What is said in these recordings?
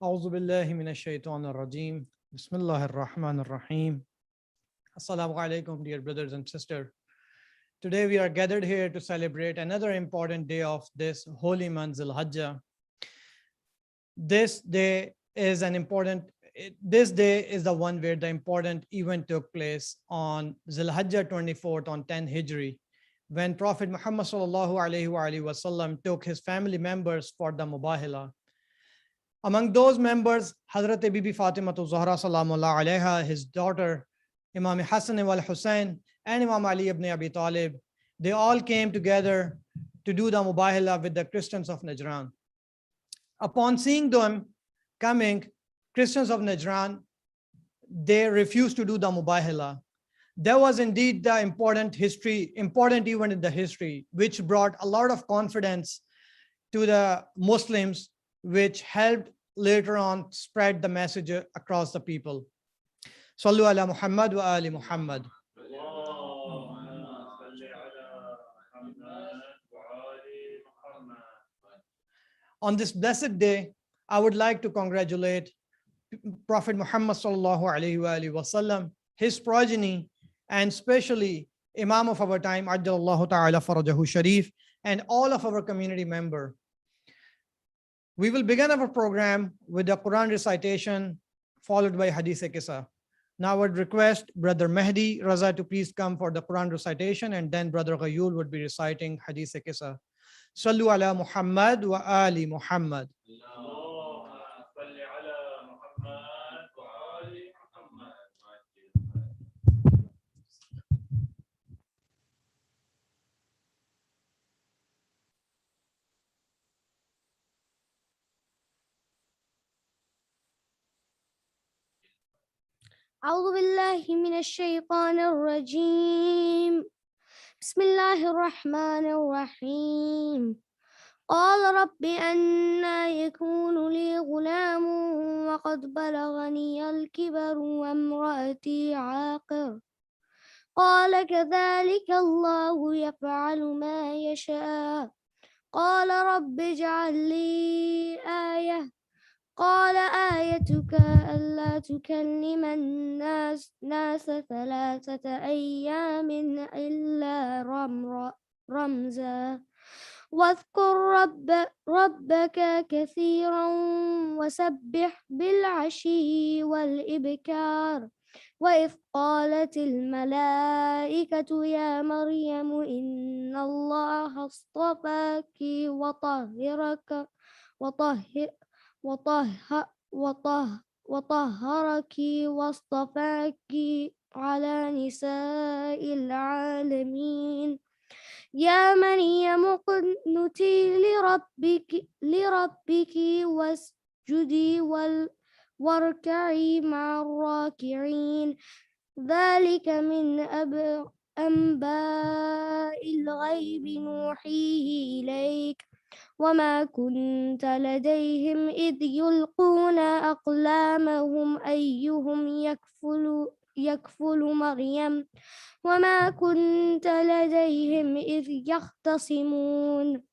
أعوذ بالله من الشيطان الرجيم. بسم الله الرحمن الرحيم. Assalamu alaikum, dear brothers and sisters. Today we are gathered here to celebrate another important day of this holy month, Zul-Hajjah. This day is the one where the important event took place on Zul-Hajjah 24th on 10 Hijri, when Prophet Muhammad sallallahu alaihi wasallam took his family members for the Mubahila. Among those members, Hazrat Bibi Fatima al-Zahra salamullah alaiha, his daughter, Imam Hassan wal Hussein, and Imam Ali ibn Abi Talib, they all came together to do the Mubahila with the Christians of Najran. Upon seeing them coming, Christians of Najran, they refused to do the Mubahila. There was indeed the important event in the history, which brought a lot of confidence to the Muslims, which helped later on spread the message across the people. Sallu ala Muhammad wa ali Muhammad. On this blessed day, I would like to congratulate Prophet Muhammad sallallahu alaihi wasallam, his progeny, and especially Imam of our time, Ajjalallahu ta'ala farajahu sharif, and all of our community members. We will begin our program with the Quran recitation, followed by Hadith-e-Kisa. Now I would request Brother Mehdi Raza to please come for the Quran recitation, and then Brother Ghayul would be reciting Hadith-e-Kisa. Sallu ala Muhammad wa ali Muhammad. أعوذ بالله من الشيطان الرجيم. بسم الله الرحمن الرحيم. قال رب أنى يكون لي غلام وقد بلغني الكبر وامرأتي عاقر. قال كذلك الله يفعل ما يشاء. قال رب اجعل لي آية. قال آيتك ألا تكلم الناس 3 أيام إلا رمزا واذكر ربك كثيرا وسبح بالعشي والإبكار. وإذ قالت الملائكة يا مريم إن الله اصطفاك وطهرك واصطفاك على نساء العالمين. يا مريم اقنتي لربك واسجدي واركعي مع الراكعين. ذلك من أنباء الغيب نوحيه إليك وما كنت لديهم إذ يلقون أقلامهم أيهم يكفل مريم وما كنت لديهم إذ يختصمون.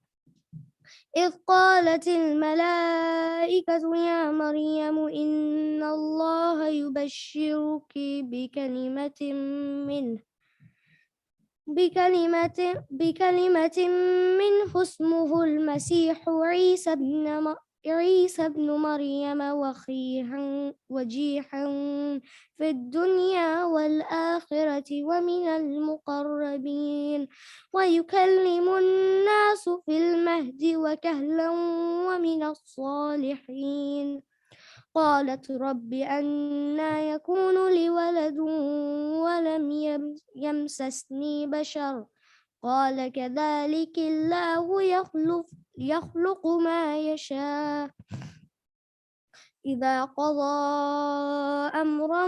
إذ قالت الملائكة يا مريم إن الله يبشرك بكلمة منه اسمه المسيح عيسى بن مريم وجيها في الدنيا والآخرة ومن المقربين ويكلم الناس في المهد وكهلا ومن الصالحين. قالت رب أنى يكون لي ولد ولم يمسسني بشر. قال كذلك الله يخلق ما يشاء. إذا قضى أمرا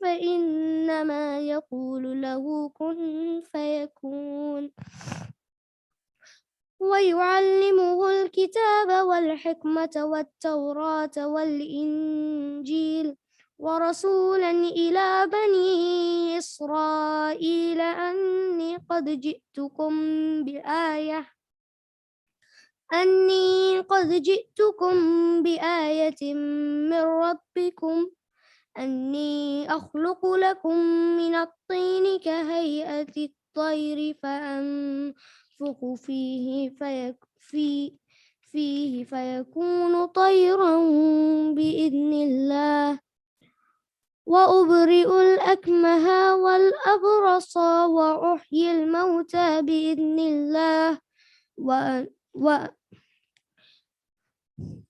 فإنما يقول له كن فيكون. ويعلمه الكتاب والحكمة والتوراة والإنجيل ورسولا إلى بني إسرائيل أني قد جئتكم أني قد جئتكم بآية من ربكم أني أخلق لكم من الطين كهيئة الطير فأنفخ فيه فيكون طيرا بإذن الله وأبرئ الأكمه والأبرص وأحيي الموتى بإذن الله و و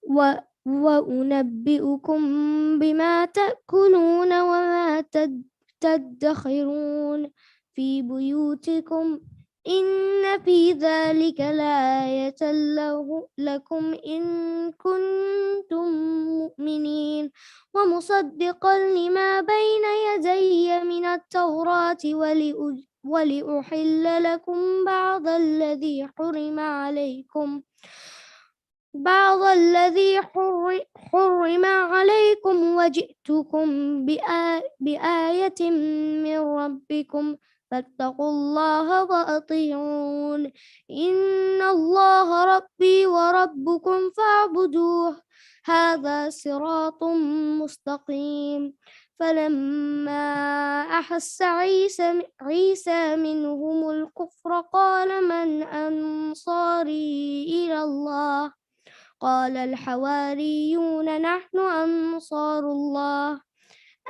و وأنبئكم بما تأكلون وما تدخرون في بيوتكم إن في ذلك لآية لكم إن كنتم مؤمنين ومصدقا لما بين يدي من التوراة ولأحل لكم بعض الذي حرم عليكم وجئتكم بآية من ربكم فاتقوا الله وأطيعون إن الله ربي وربكم فاعبدوه هذا صراط مستقيم فلما أحس عيسى منهم الكفر قال من أنصاري إلى الله قال الحواريون نحن أنصار الله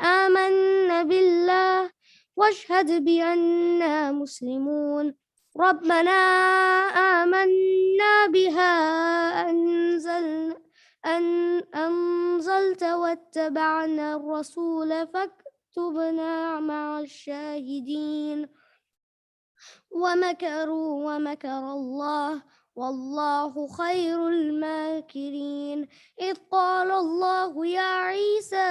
آمنا بالله واشهد بأننا مسلمون ربنا آمنا بها أنزلت واتبعنا الرسول فاكتبنا مع الشاهدين ومكروا ومكر الله والله خير الماكرين إذ قال الله يا عيسى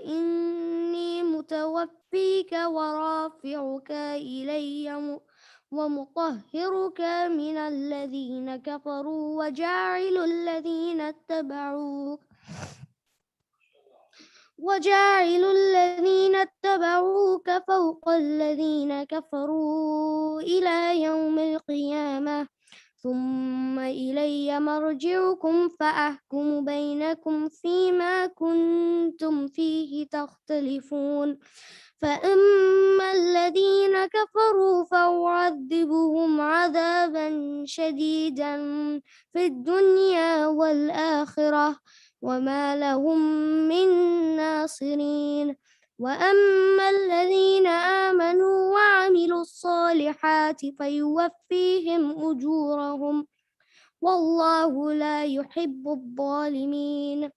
إني متوفيك ورافعك إلي ومطهرك من الذين كفروا وجاعل الذين اتبعوك فوق الذين كفروا إلى يوم القيامة ثم إلي مرجعكم فأحكم بينكم فيما كنتم فيه تختلفون فأما الذين كفروا فأعذبهم عذابا شديدا في الدنيا والآخرة وما لهم من ناصرين وأما الذين آمنوا وعملوا الصالحات فيوفيهم أجورهم والله لا يحب الظالمين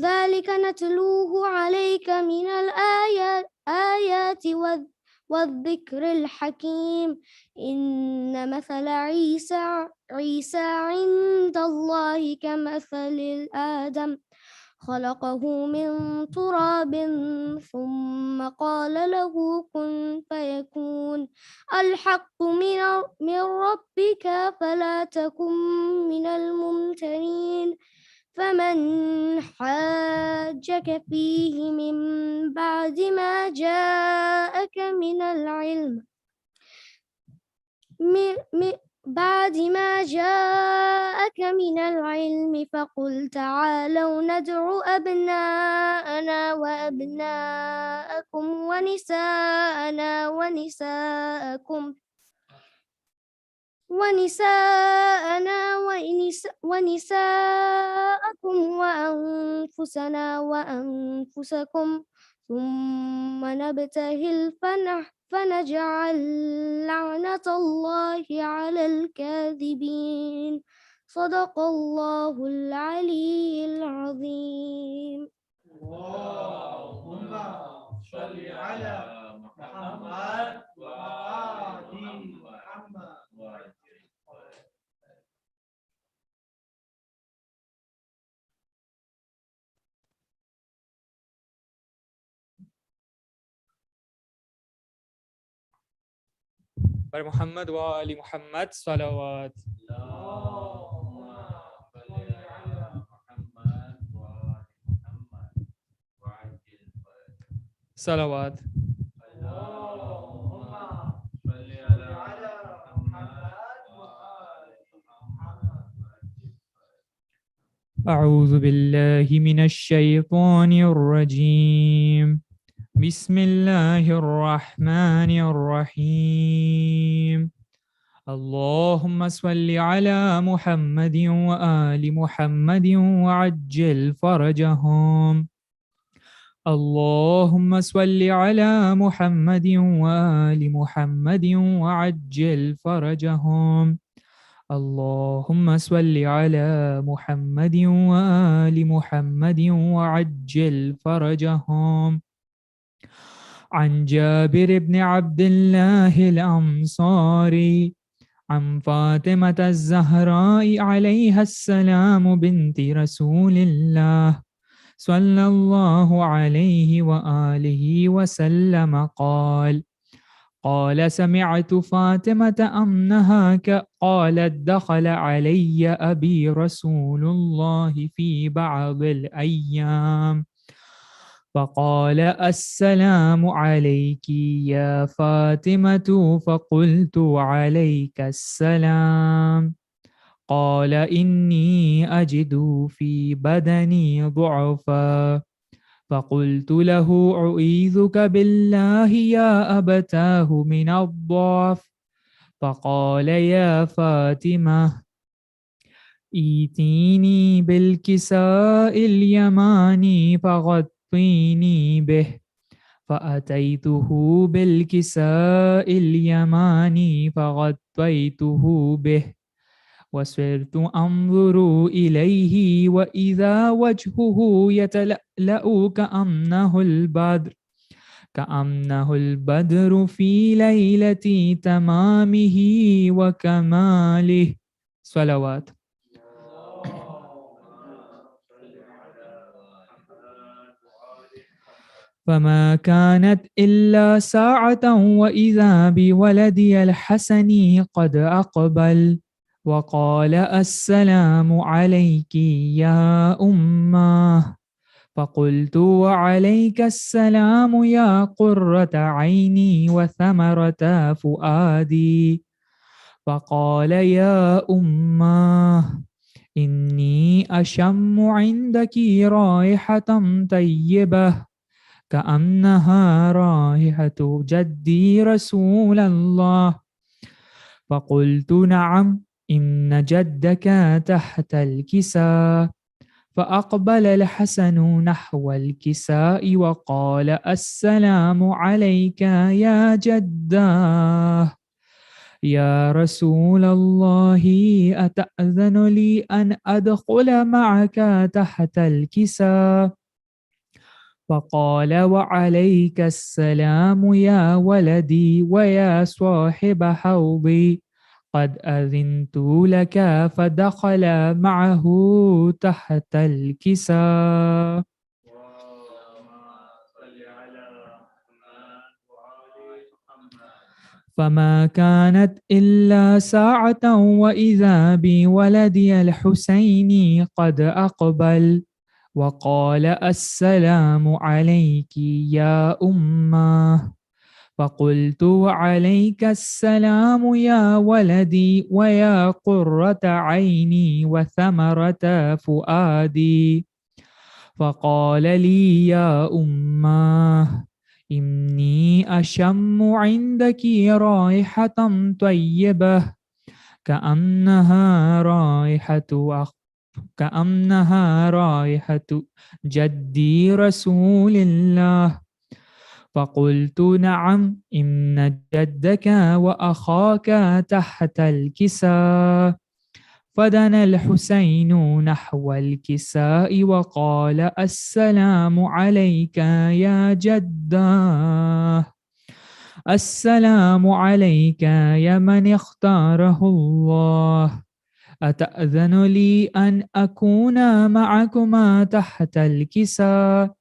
ذلك نتلوه عليك من الآيات والذكر الحكيم إن مثل عيسى عند الله كمثل آدم خلقه من تراب ثم قال له كن فيكون الحق من ربك فلا تكن من الممترين فمن حاجك فيه من بعد ما جاءك من العلم فقل تعالوا ندع أبناءنا وأبناءكم ونساءكم وأنفسنا وأنفسكم ثم نبتهل فنجعل لعنة الله على الكاذبين صدق الله العلي العظيم. اللهم صل على محمد وآل محمد. Bar Muhammad wa Ali Muhammad salawat. Salawat. أعوذ بالله من الشيطان الرجيم. بسم الله الرحمن الرحيم. اللهم صل على محمد وآل محمد وعجل فرجهم. اللهم صل على محمد وآل محمد وعجل فرجهم. اللهم صل على محمد وآل محمد وعجل فرجهم. عن جابر بن عبد الله الأنصاري عن فاطمة الزهراء عليها السلام بنت رسول الله صلى الله عليه وآله وسلم قال سمعت فاطمة أنها قالت دخل علي أبي رسول الله في بعض الأيام فقال السلام عليك يا فاطمة فقلت عليك السلام. قال إني أجد في بدني ضعفا فقلت له أعيذك بالله يا أبتاه من الضعف. فقال يا فاطمة ائتيني بالكساء اليماني فغطيني به. فأتيته بالكساء اليماني فغطيته به وصرت أنظر إليه وإذا وجهه يتلألأ كأنه البدر في ليلة تمامه وكماله. صلوات. فما كانت إلا ساعة وإذا بولدي الحسن قد أقبل وقال السلام عليك يا أماه. فقلت وعليك السلام يا قرة عيني وثمرة فؤادي. فقال يا أماه إني أشم عندك رائحة طيبة كأنها رائحة جدي رسول الله. فقلت نعم إن جدك تحت الكساء. فأقبل الحسن نحو الكساء وقال السلام عليك يا جداه. يا رسول الله أتأذن لي أن أدخل معك تحت الكساء؟ فقال وعليك السلام يا ولدي ويا صاحب حوضي قد أذنت لك. فدخل معه تحت الكساء. فما كانت إلا ساعة وإذا بولدي الحسين قد أقبل وقال السلام عليك يا أماه. فقلت وعليك السلام يا ولدي ويا قرة عيني وثمرة فؤادي. فقال لي يا أماه إني أشم عندك رائحة طيبة كأنها رائحة جدي رسول الله. فقلت نعم إن جدك وأخاك تحت الكساء. فدنا الحسين نحو الكساء وقال السلام عليك يا جداه. السلام عليك يا من اختاره الله. أتأذن لي أن أكون معكما تحت الكساء؟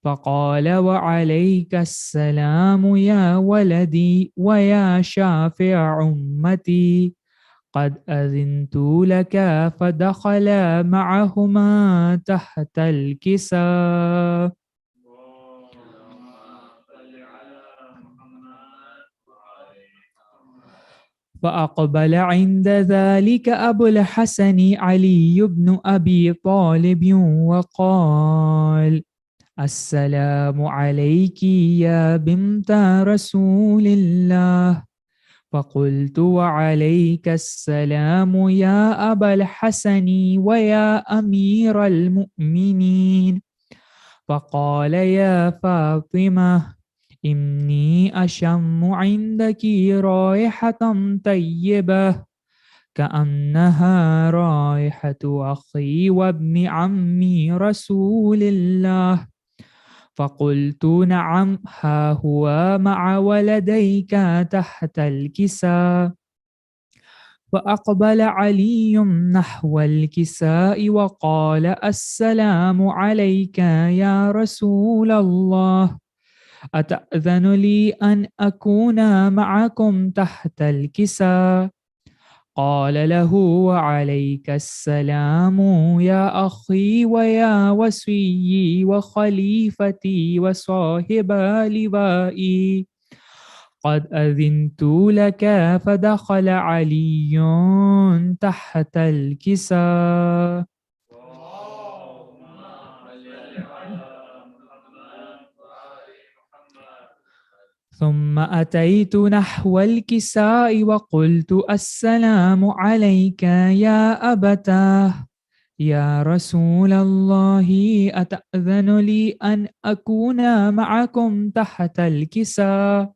فقال وعليك السلام يا ولدي ويا شافع أمتي قد أذنت لك. فدخل معهما تحت الكساء. فأقبل عند ذلك أبو الحسن علي بن أبي طالب وقال: السلام عليك يا بنت رسول الله. فقلت: وعليك السلام يا أبا الحسن ويا أمير المؤمنين. فقال: يا فاطمة، إني أشم عندك رائحة طيبة كأنها رائحة أخي وابن عمي رسول الله. فقلت: نعم، ها هو مع ولديك تحت الكساء. فأقبل علي نحو الكساء وقال: السلام عليك يا رسول الله، أتأذن لي أن أكون معكم تحت الكساء؟ قال له: وعليك السلام يا أخي ويا وصيي وخليفتي وصاحب لوائي. قد أذنت لك. فدخل علي تحت الكساء. ثم أتيت نحو الكساء وقلت: السلام عليك يا أبتاه، يا رسول الله، أتأذن لي أن أكون معكم تحت الكساء؟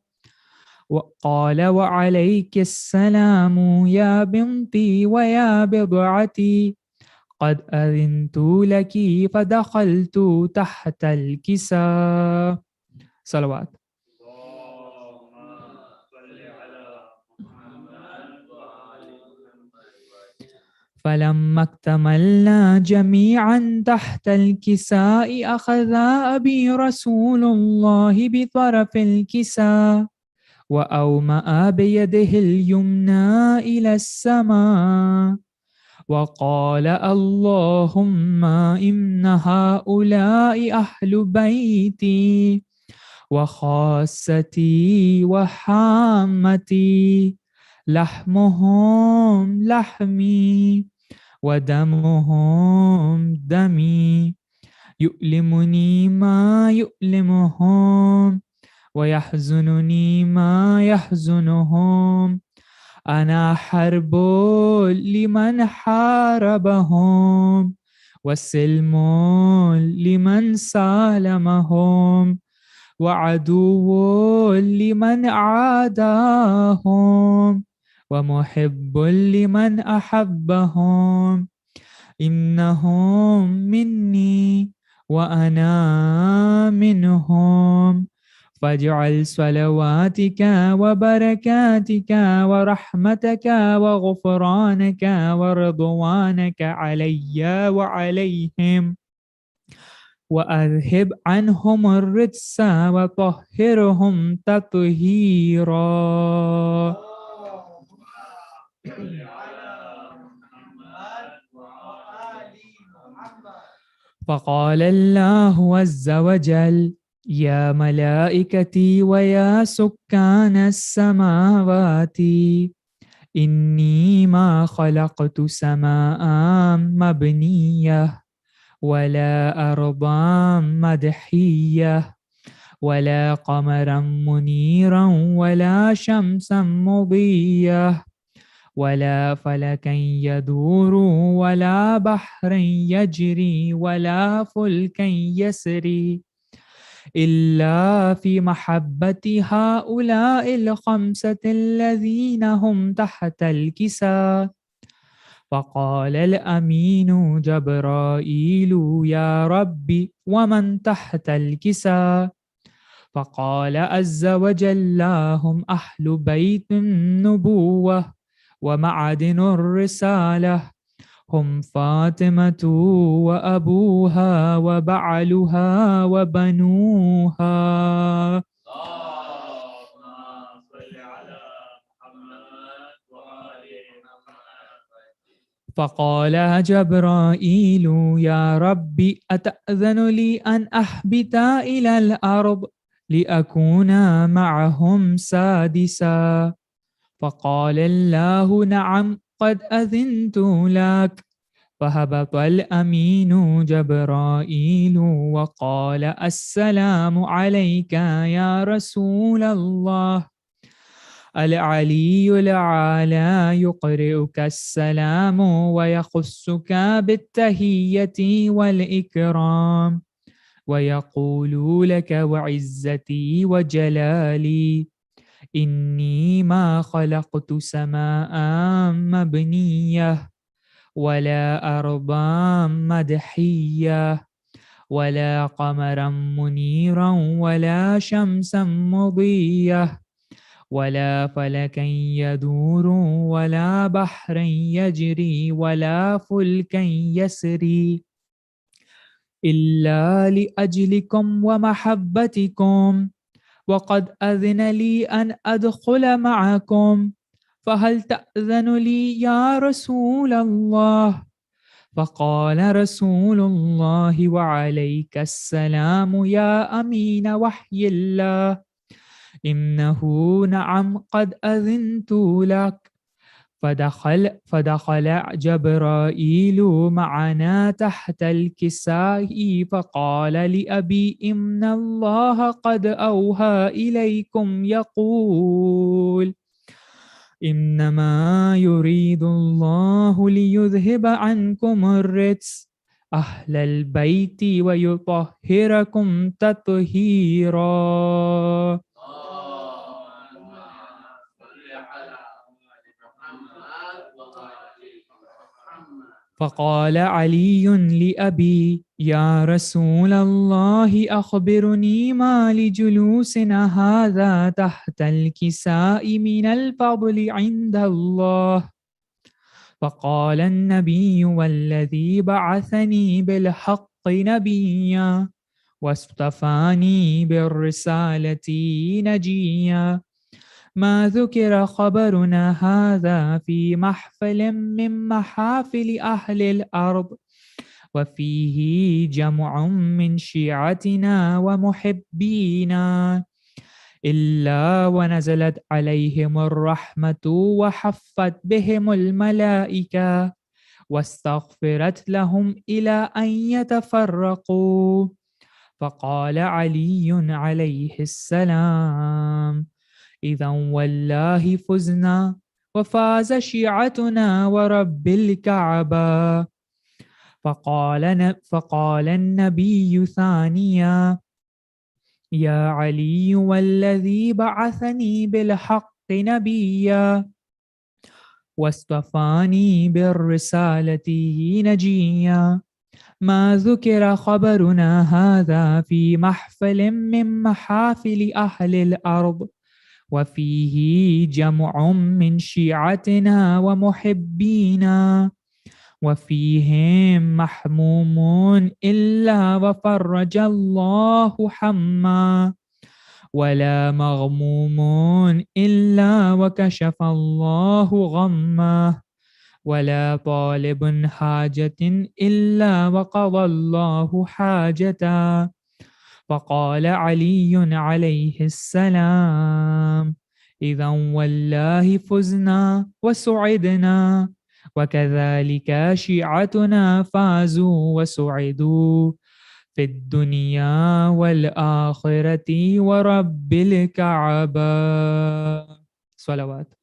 وقال: وعليك السلام يا بنتي ويا بضعتي، قد أذنت لك. فدخلت تحت الكساء. صلوات. فلما اكتملنا جميعا تحت الكساء أخذ أبي رسول الله بطرف الكساء وأومأ بيده اليمنى إلى السماء وقال: اللهم إن هؤلاء أهل بيتي وخاصتي وحامتي، لحمهم لحمي ودمهم دمي، يؤلمني ما يؤلمهم ويحزنني ما يحزنهم. أنا حرب لمن حاربهم والسلم لمن سالمهم وعدو لمن عاداهم ومحب لمن أحبهم. إنهم مني وأنا منهم، فاجعل صلواتك وبركاتك ورحمتك وغفرانك ورضوانك علي وعليهم، وأذهب عنهم الرجس وطهرهم تطهيرا. فقال الله عز وجل: يا ملائكتي ويا سكان السماوات، إني ما خلقت سماء مبنية ولا أرضا مدحية ولا قمرا منيرا ولا شمسا مضية ولا فلكا يدور ولا بحر يجري ولا فلكا يسري إلا في محبة هؤلاء الخمسة الذين هم تحت الكساء. فقال الأمين جبرائيل: يا ربي ومن تحت الكساء؟ فقال عز وجل: هم أهل بيت النبوة ومعدن الرسالة، هم فاطمة وأبوها وبعلها وبنوها. فقال جبرائيل: يا ربي أتأذن لي أن أهبط إلى الأرض لأكون معهم سادسا؟ فقال الله نعم قد أذنت لك. فهبط الأمين جبرائيل وقال السلام عليك يا رسول الله. العلي الأعلى يقرئك السلام ويخصك بالتهية والإكرام ويقول لك وعزتي وجلالي إني ما خلقت سماء مبنية ولا أرضا مدحية ولا قمرا منيرا ولا شمسا مضية ولا فلكا يدور ولا بحرا يجري ولا فلكا يسري إلا لأجلكم ومحبتكم، وقد أذن لي أن أدخل معكم، فهل تأذن لي يا رسول الله؟ فقال رسول الله وعليك السلام يا أمين وحي الله إنه نعم قد أذنت لك. فدخل جبرائيل معنا تحت الكساء فقال لأبي إن الله قد أوحى إليكم يقول إنما يريد الله ليذهب عنكم الرجس أهل البيت ويطهركم تطهيرا. فقال علي لأبي يا رسول الله أخبرني ما لجلوسنا هذا تحت الكساء من الفضل عند الله. فقال النبي والذي بعثني بالحق نبيا واصطفاني بالرسالة نجيا ما ذكر خبرنا هذا في محفل من محافل أهل الأرض وفيه جمع من شيعتنا ومحبينا إلا ونزلت عليهم الرحمة وحفت بهم الملائكة واستغفرت لهم إلى أن يتفرقوا. فقال علي عليه السلام إذا والله فزنا وفاز شيعتنا ورب الكعبة. فقال النبي ثانيا يا علي والذي بعثني بالحق نبيا واصطفاني بالرسالة نجيا ما ذكر خبرنا هذا في محفل من محافل أهل الأرض وفيه جمع من شيعتنا ومحبينا وفيهم محموم إلا وفرج الله حما ولا مغموم إلا وكشف الله غمه ولا طالب حاجة إلا وقضى الله حاجته. فقال علي عليه السلام إذا والله فزنا وسعدنا وكذلك شيعتنا فازوا وسعدوا في الدنيا والآخرة ورب الكعبة. صلوات.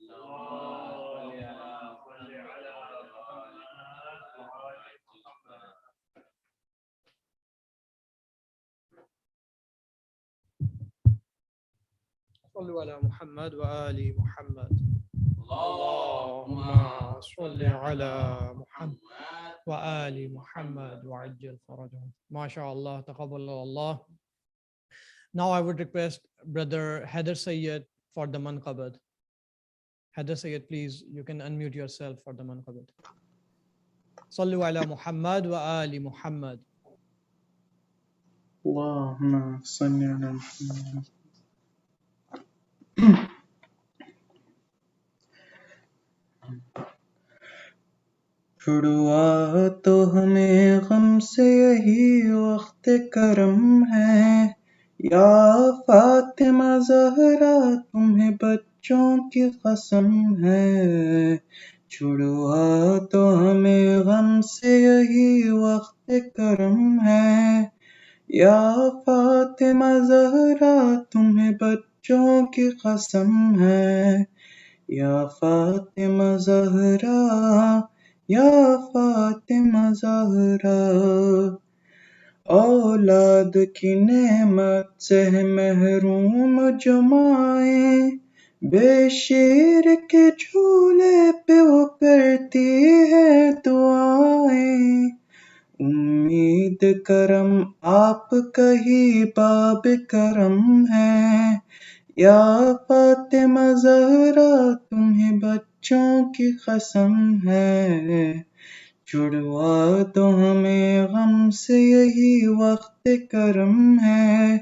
صلوا على محمد وآل محمد. اللهم صل على محمد وآل محمد وعجل فرجهم. MashaAllah, taqabbalallah. Now I would request Brother Haider Syed for the Manqabat. Haider Syed, please, you can unmute yourself for the Manqabat. Sallu ala Muhammad wa ali Muhammad. Allahumma salli ala Muhammad. छुड़वा तो हमें गम से यही वक्त करम है या फातिमा ज़हरा तुम्हें بچوں کی قسم ہے، چھڑوا تو ہمیں غم سے یہی وقت کرم ہے، یا فاطمہ زہرا تمہیں بچوں کی قسم ہے، یا فاطمہ زہرا، یا فاطمہ زہرا۔ اولاد کی نعمت سے محروم جو مائیں، بے شیر کے جھولے پہ وہ کرتی ہے دعائیں، امید کرم آپ کا ہی باب کرم ہے، یا فاطمہ زہرا تمہیں بچوں کی قسم ہے، چھڑوا تو ہمیں غم سے یہی وقت کرم ہے،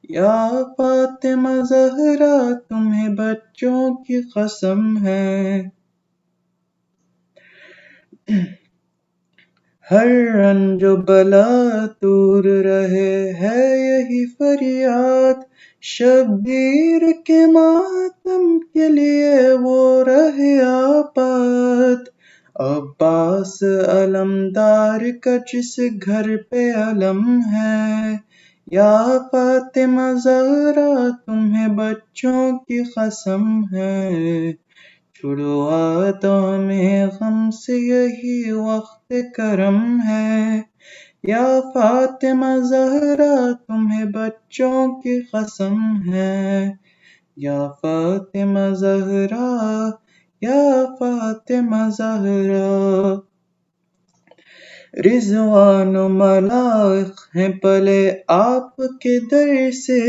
یا فاطمہ زہرا تمہیں بچوں کی قسم ہے۔ ہر رنج و بلا دور رہے ہے یہی فریاد، شبیر کے ماتم کے لیے وہ رہے آباد، عباس علمدار کا جس گھر پہ علم ہے، یا فاطمہ زہرا تمہیں بچوں کی قسم ہے، چھڑوا تو ہمیں غم سے یہی وقت کرم ہے، یا فاطمہ زہرا تمہیں بچوں کی قسم ہے، یا فاطمہ زہرا، یا فاطمہ زہرا۔ رضوان و ملائک ہیں پلے آپ کے در سے،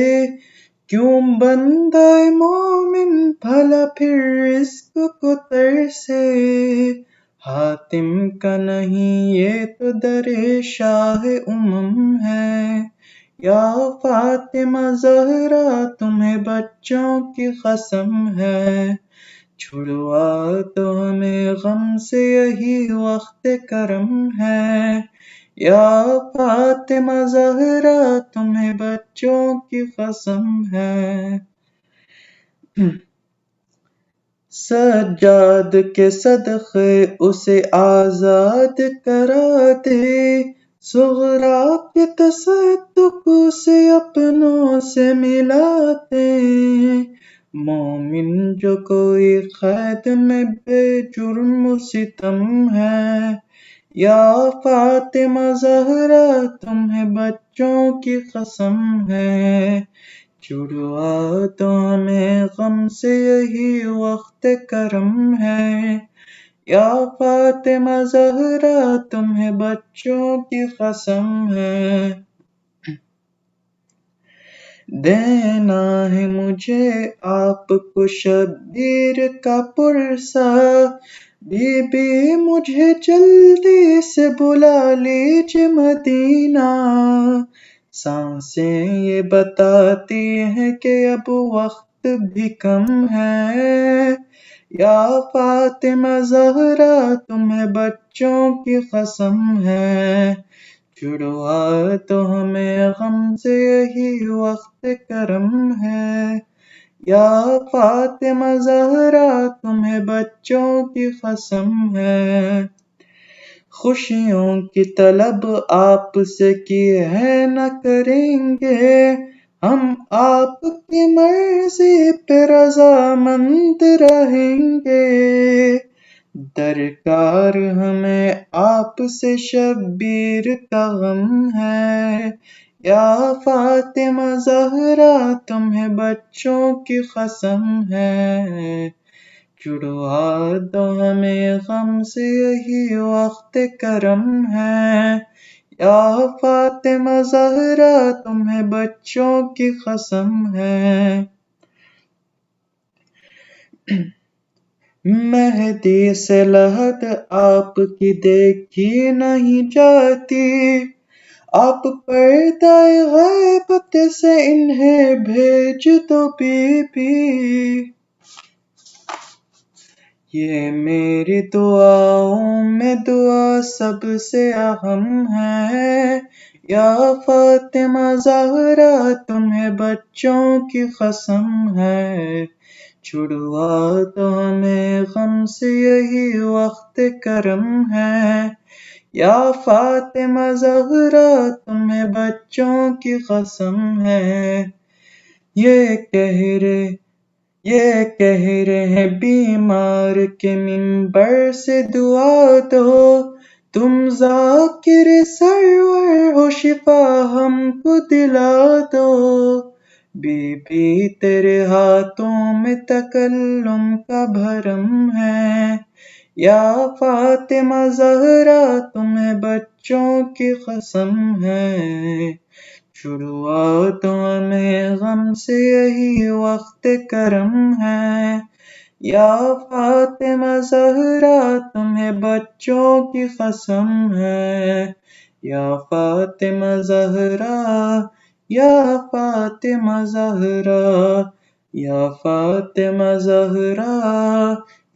کیوں بندہ مومن بھلا پھر رزق کو ترسے، حاتم کا نہیں یہ تو در شاہ امم ہے، یا فاطمہ زہرا تمہیں بچوں کی قسم ہے، چھڑوا تو ہمیں غم سے یہی وقت کرم ہے، یا فاطمہ زہرا تمہیں بچوں کی قسم ہے۔ سجاد کے صدقے اسے آزاد کرا دے، زہرا کے تصدق اسے اپنوں سے ملا دے، مومن جو کوئی قید میں بے جرم و ستم ہے، یا فاطمہ زہرا تمہیں بچوں کی قسم ہے، چھڑوا تو ہمیں غم سے یہی وقت کرم ہے، یا فاطمہ زہرا تمہیں بچوں کی قسم ہے۔ دینا ہے مجھے آپ کو شبیر کا پرسہ، بی بی مجھے جلدی سے بلا لیجیے مدینہ، سانسیں یہ بتاتی ہیں کہ اب وقت بھی کم ہے، یا فاطمہ زہرا تمہیں بچوں کی قسم ہے، چھڑوا تو ہمیں غم سے یہی وقت کرم ہے، یا فاطمہ زہرا تمہیں بچوں کی قسم ہے۔ خوشیوں کی طلب آپ سے کی ہے نہ کریں گے، ہم آپ کی مرضی پہ رضامند رہیں گے، درکار ہمیں آپ سے شبیر کا غم ہے، یا فاطمہ زہرا تمہیں بچوں کی قسم ہے، چھڑوا دو ہمیں غم سے یہی وقت کرم ہے، یا فاطمہ زہرا تمہیں بچوں کی قسم ہے۔ مہدی سے لحد آپ کی دیکھی نہیں جاتی، آپ پردہ غیبت سے انہیں بھیج دو بی بی، یہ میری دعاؤں میں دعا سب سے اہم ہے، یا فاطمہ زہرا تمہیں بچوں کی قسم ہے، چھڑوا تو ہمیں غم سے یہی وقت کرم ہے، یا فاطمہ زہرا تمہیں بچوں کی قسم ہے، یہ کہہ رہے بیمار کے منبر سے دعا دو، تم ذاکر سرور ہو شفا ہم کو دلا دو، بی بی تیرے ہاتھوں میں تکلم کا بھرم ہے، یا فاطمہ زہرا تمہیں بچوں کی قسم ہے، شروعاتوں میں غم سے یہی وقت کرم ہے، یا فاطمہ زہرا تمہیں بچوں کی قسم ہے، یا فاطمہ زہرا، یا فاطمہ زہرا، یا فاطمہ زہرا،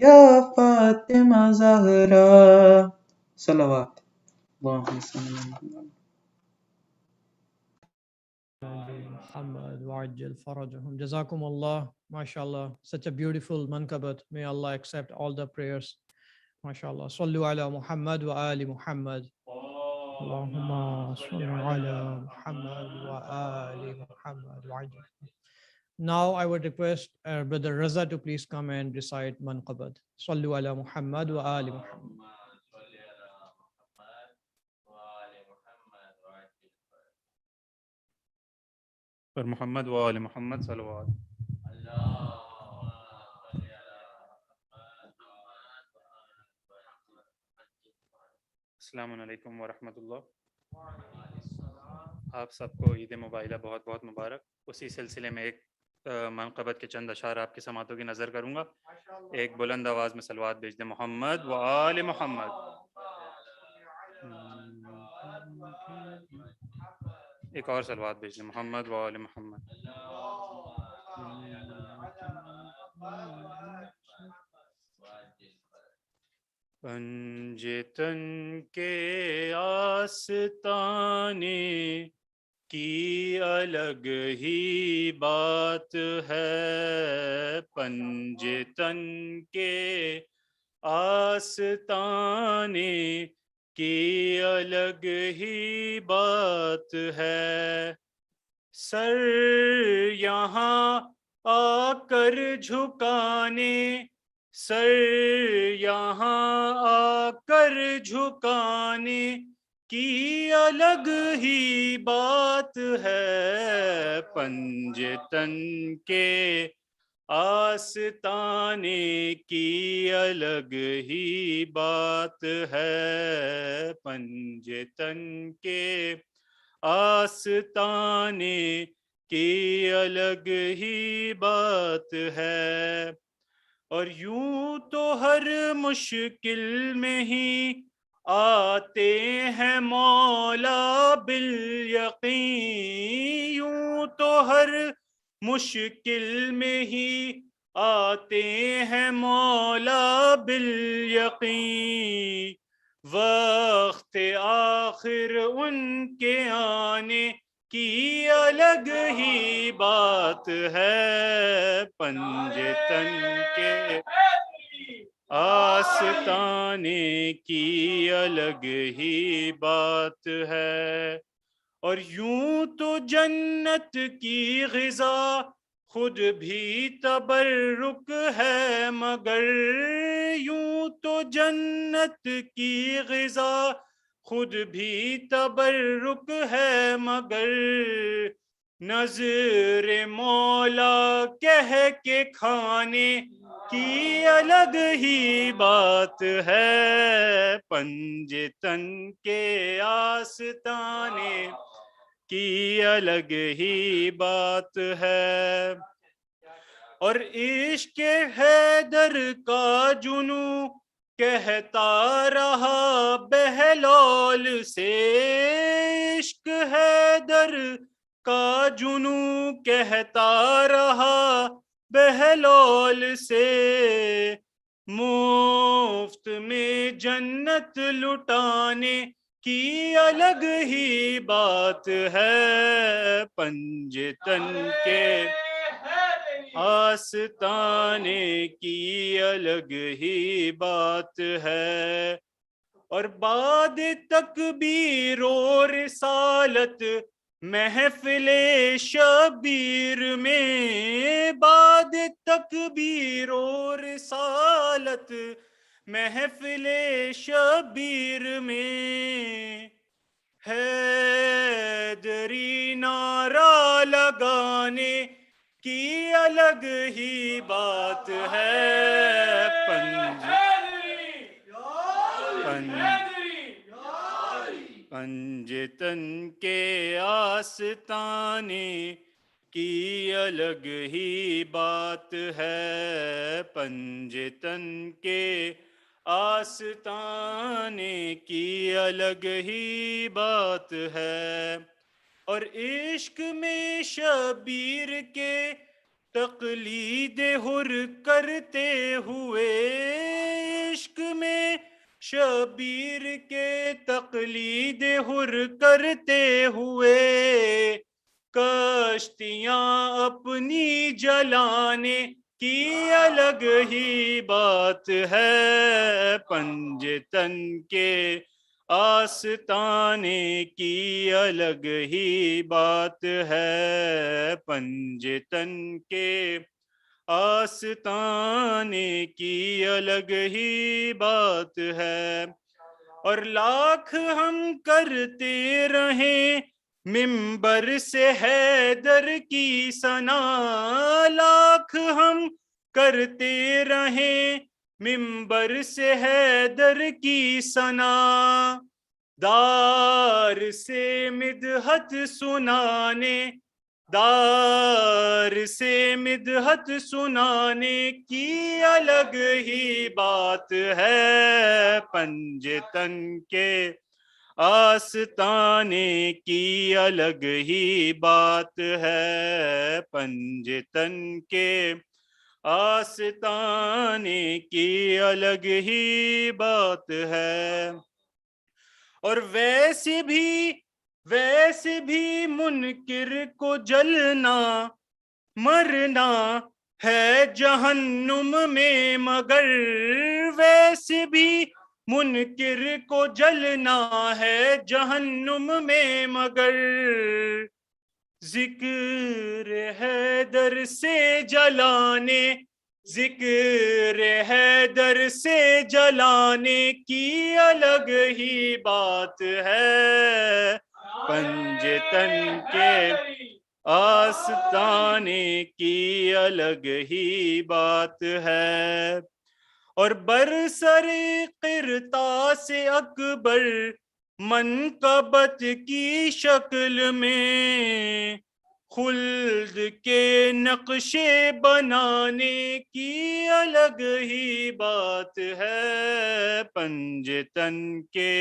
یا فاطمہ زہرا، صلوات اللہم صلی اللہ علیہ وسلم. Muhammad وعجل فرجهم. Jazakum Allah. MashaAllah. Such a beautiful manqabat. May Allah accept all the prayers. MashaAllah. Sallu ala Muhammad wa ali Muhammad. Allahumma salli ala Muhammad wa ali Muhammad wa'ajil. Now I would request Brother Raza to please come and recite manqabat. Sallu ala Muhammad wa ali Muhammad. پر محمد و آل محمد صلوات. السلام علیکم ورحمۃ اللہ. آپ سب کو عید مباہلہ بہت بہت مبارک. اسی سلسلے میں ایک منقبت کے چند اشعار آپ کی سماعتوں کی نظر کروں گا. ایک بلند آواز میں صلوات بھیج دیں. محمد و آل محمد. ایک اور صلوات بھیج دیں. محمد و آل محمد. پنجتن کے آستانے کی الگ ہی بات ہے، پنجتن کے آستانے کی الگ ہی بات ہے، سر یہاں آ کر جھکانے، سر یہاں آ کر جھکانے کی الگ ہی بات ہے، پنجتن کے آستانے کی الگ ہی بات ہے، پنجتن کے آستانے کی الگ ہی بات ہے. اور یوں تو ہر مشکل میں ہی آتے ہیں مولا بالیقین، یوں تو ہر مشکل میں ہی آتے ہیں مولا بالیقین، وقت آخر ان کے آنے کی الگ ہی بات ہے، پنجتن کے آستانے کی الگ ہی بات ہے. اور یوں تو جنت کی غذا خود بھی تبرک ہے، مگر یوں تو جنت کی غذا خود بھی تبرک ہے، مگر نظر مولا کہہ کے کھانے کی الگ ہی بات ہے، پنجتن کے آستانے کی الگ ہی بات ہے. اور عشق حیدر کا جنوں کہتا رہا بہلول سے، عشق حیدر کا جنوں کہتا رہا بہلول سے، مفت میں جنت لٹانے کی الگ ہی بات ہے، پنجتن کے آستانے کی الگ ہی بات ہے، اور بعد تکبیر و رسالت محفل شبیر میں، بعد تکبیر و رسالت محفل شبیر میں، حیدری نعرہ لگانے کی الگ ہی بات ہے، پنجتن کے آستانے کی الگ ہی بات ہے، پنجتن کے آستانے کی الگ ہی بات ہے، اور عشق میں شبیر کے تقلید حر کرتے ہوئے، عشق میں شبیر کے تقلید حر کرتے ہوئے، کشتیاں اپنی جلانے کی الگ ہی بات ہے، پنجتن کے آستانے کی الگ ہی بات ہے، پنجتن کے آستانے کی الگ ہی بات ہے، اور لاکھ ہم کرتے رہیں منبر سے حیدر کی ثنا، لاکھ ہم کرتے رہیں منبر سے حیدر کی ثنا، دار سے مدحت سنانے، دار سے مدحت سنانے کی الگ ہی بات ہے، پنجتن کے آستانے کی الگ ہی بات ہے، پنجتن کے آستانے کی الگ ہی بات ہے، اور ویسے بھی منکر کو جلنا مرنا ہے جہنم میں، مگر ویسے بھی منکر کو جلنا ہے جہنم میں، مگر ذکر حیدر سے جلانے، ذکر حیدر سے جلانے کی الگ ہی بات ہے، پنجتن کے آستانے کی الگ ہی بات ہے، اور برسر قرطاس اکبر منقبت کی شکل میں، خلد کے نقشے بنانے کی الگ ہی بات ہے، پنجتن کے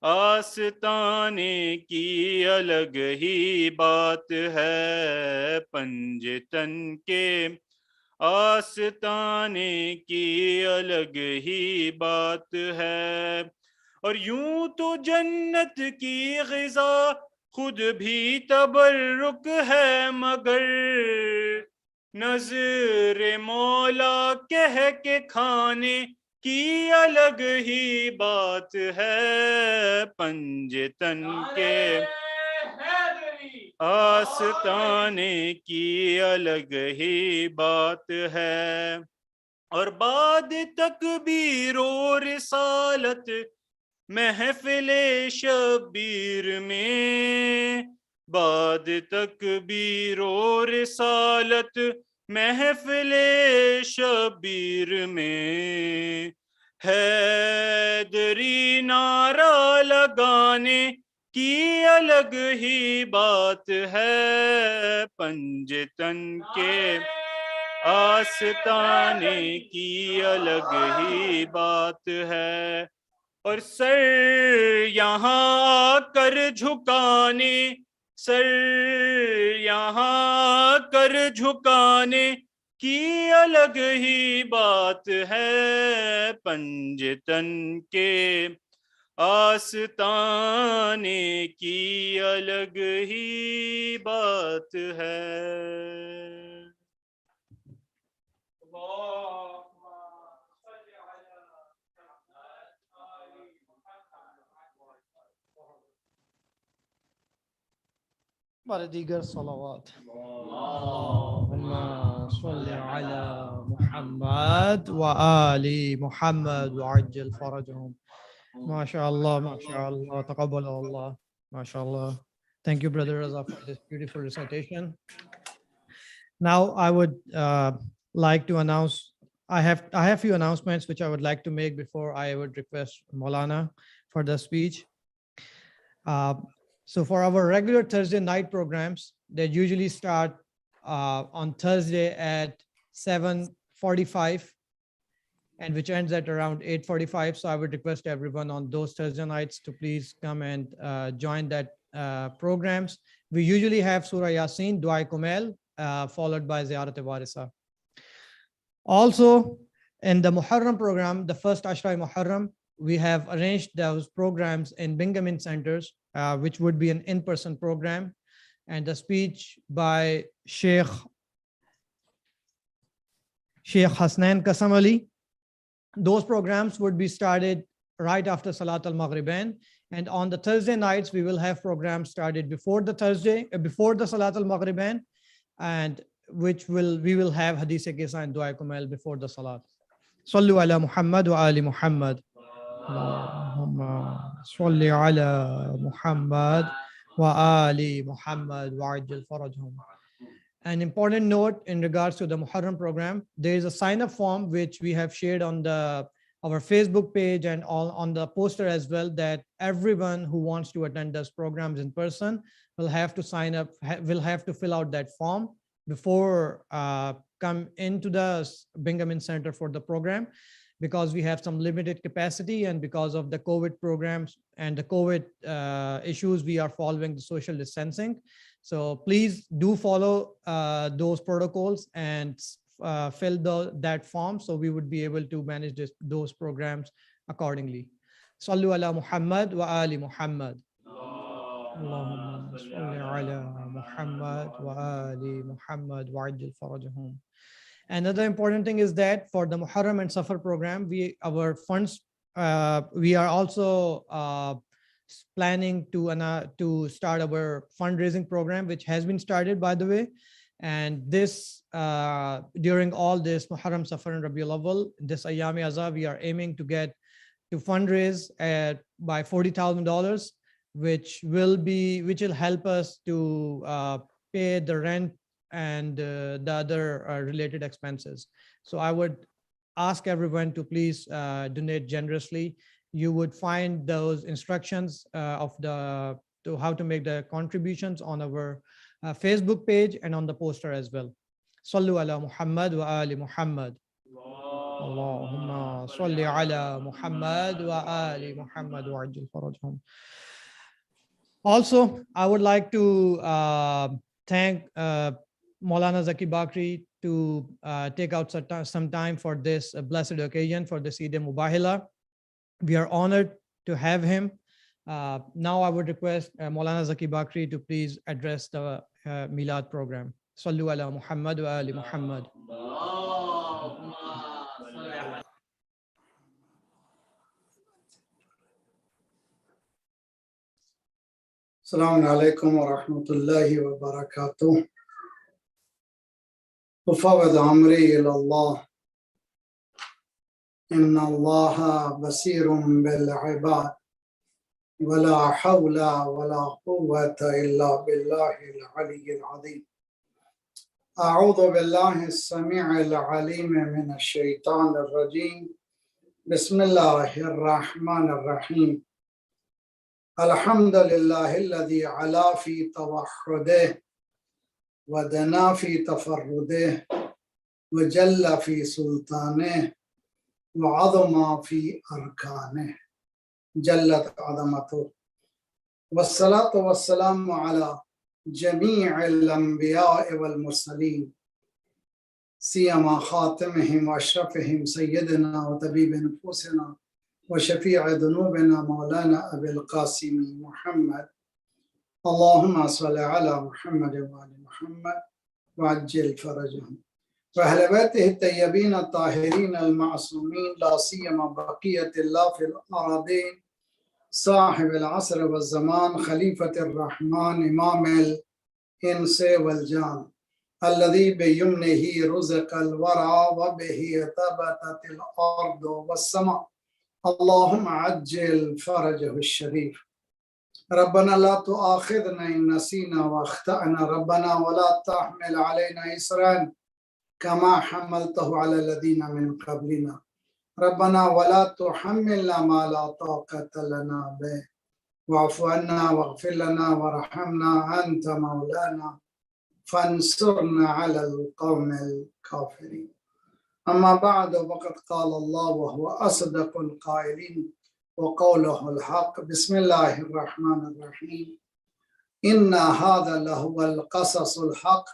آستانے کی الگ ہی بات ہے، پنجتن کے آستانے کی الگ ہی بات ہے، اور یوں تو جنت کی غذا خود بھی تبرک ہے، مگر نظر مولا کہہ کے کھانے کی الگ ہی بات ہے، پنجتن کے آستانے کی الگ ہی بات ہے، اور بعد تکبیر و رسالت محفل شبیر میں، بعد تکبیر و رسالت محفل شبیر میں، حیدری نعرہ لگانے کی الگ ہی بات ہے، پنجتن کے آستانے کی الگ ہی بات ہے، اور سر یہاں آ کر جھکانے، سر یہاں آ کر جھکانے کی الگ ہی بات ہے، پنجتن کے آستانے کی الگ ہی بات ہے۔ ديگر صلوات اللهم صل على محمد وآل محمد وعجل فرجهم. MashaAllah, MashaAllah, taqabbal Allah, MashaAllah. Thank you, Brother Raza, for this beautiful recitation. Now I would like to announce, I have few announcements which I would like to make before I would request Moulana for the speech. So for our regular Thursday night programs, they usually start on Thursday at 7:45 and which ends at around 8:45. So I would request everyone on those Thursday nights to please come and join that programs. We usually have Surah Yasin, Dua Kumel, followed by Ziarah and Dua. Also, in the Muharram program, the first Ashra Muharram, we have arranged those programs in Bingamin centers, which would be an in-person program, and the speech by Sheikh Hasnan Kasam Ali. Those programs would be started right after Salat al-Maghribain, and on the Thursday nights we will have programs started before the Salat al-Maghribain, and we will have Hadith-e-Kisa and Dua Kumel before the Salat. Sallu ala Muhammad wa ali Muhammad. Allahumma salli ala Muhammad wa ali Muhammad wa ajil farajhum. An important note in regards to the Muharram program, there is a sign-up form which we have shared on our Facebook page and on the poster as well, that everyone who wants to attend those programs in person will have to sign up, will have to fill out that form before come into the Bingamin Center for the program, because we have some limited capacity, and because of the COVID programs and the COVID issues, we are following the social distancing. So please do follow those protocols and fill that form, so we would be able to manage those programs accordingly. Sallu ala Muhammad wa ali Muhammad. Allahumma salli ala Muhammad wa ali Muhammad wa ajil farajahum. Another important thing is that for the Muharram and Safar program, our funds, we are also planning to start our fundraising program, which has been started, by the way. And this during all this Muharram, Safar, and Rabiul Awwal, this Ayami Azha, we are aiming to fundraise by $40,000, which will help us to pay the rent and the other related expenses. So I would ask everyone to please donate generously. You would find those instructions to how to make the contributions on our Facebook page and on the poster as well. Sallu ala Muhammad wa ali Muhammad. Allahumma salli ala Muhammad wa ali Muhammad wa ajil farajhum. Also, I would like to thank Moulana Zaki Baqri to take out some time for this blessed occasion, for the Eid Mubahila. We are honored to have him. Now I would request Moulana Zaki Baqri to please address the Milad program. Sallu ala Muhammad wa ali Muhammad. Assalamu alaikum wa rahmatullahi wa barakatuh. وفوض أمري إلى الله إن الله بصير بالعباد ولا حول ولا قوة إلا بالله العلي العظيم. أعوذ بالله السميع العليم من الشيطان الرجيم. بسم الله الرحمن الرحيم. الحمد لله الذي علا في توحده ودنا في تفرده وجل في سلطانه وعظم في أركانه جلت عظمته، والصلاة والسلام على جميع الأنبياء والمرسلين، سيما خاتمهم وأشرفهم سيدنا وطبيب نفوسنا وشفيع ذنوبنا مولانا أبي القاسم محمد. اللهم صل على محمد وآل محمد وعجل فرجهم، وأهل بيته الطيبين الطاهرين المعصومين، لا سيما بقية الله في الأراضين، صاحب العصر والزمان، خليفة الرحمن، إمام इंस वल जान الذي بيمنه رزق الورى وبه ثبتت الأرض والسماء اللهم عجل فرجه الشريف ربنا لا تؤاخذنا إن نسينا واخطأنا ربنا ولا تحمل علينا إصرا كما حملته على الذين من قبلنا ربنا ولا تحملنا ما لا طاقة لنا به واعف عنا واغفر لنا وارحمنا أنت مولانا فانصرنا على القوم الكافرين أما بعد وقد قال الله وهو أصدق القائلين وقوله الحق بسم الله الرحمن الرحيم إن هذا لهو القصص الحق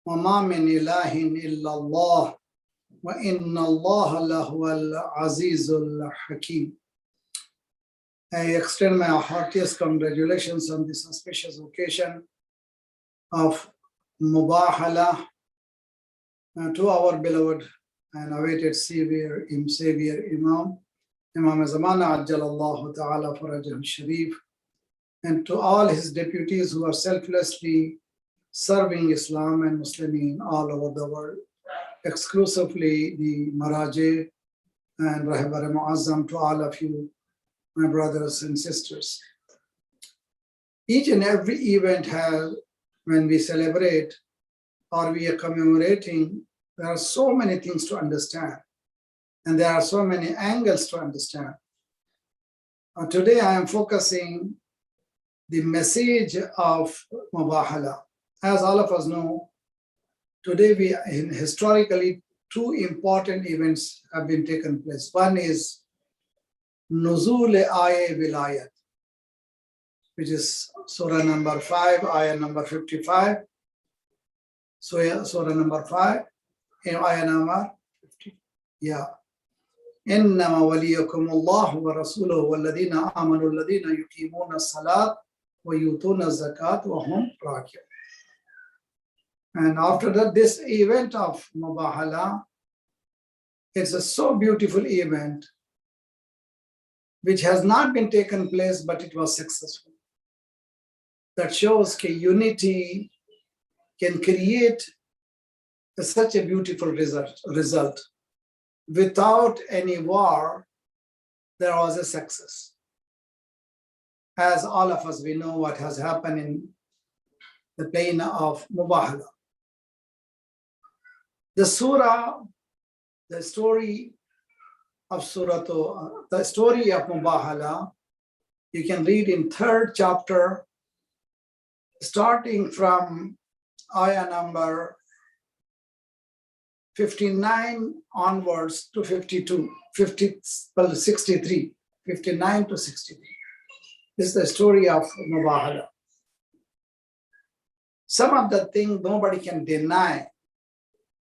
وما من إله إلا الله وإن الله لهو العزيز الحكيم. I extend my heartiest congratulations on this auspicious occasion of Mubahila to our beloved and awaited Savior Imam Zamana Ajjalallahu Ta'ala Farajah Sharif, and to all his deputies who are selflessly serving Islam and Muslimin all over the world, exclusively the Maraje and Rahbar Muazzam, to all of you, my brothers and sisters. Each and every event has, when we celebrate or we are commemorating, there are so many things to understand, and there are so many angles to understand. Today I am focusing the message of Mubahila. As all of us know, today historically two important events have been taken place. One is Nuzul-e-Aye Vilayat, which is Surah number 5, Ayah number 55. Surah number 5, Ayah number 50. Yeah. إنما وليكم الله ورسوله والذين آمنوا الذين يقيمون الصلاة ويؤتون الزكاة وهم راكعون. And after that, this event of Mubahila, it's a so beautiful event which has not been taken place, but it was successful. That shows that unity can create such a beautiful result. Without any war, there was a success. As all of us, we know what has happened in the plain of Mubahila. The surah, the story of Mubahila, you can read in 3rd chapter, starting from ayah number 59 onwards to 63, 59 to 63. This is the story of Mubahila. Some of the things nobody can deny,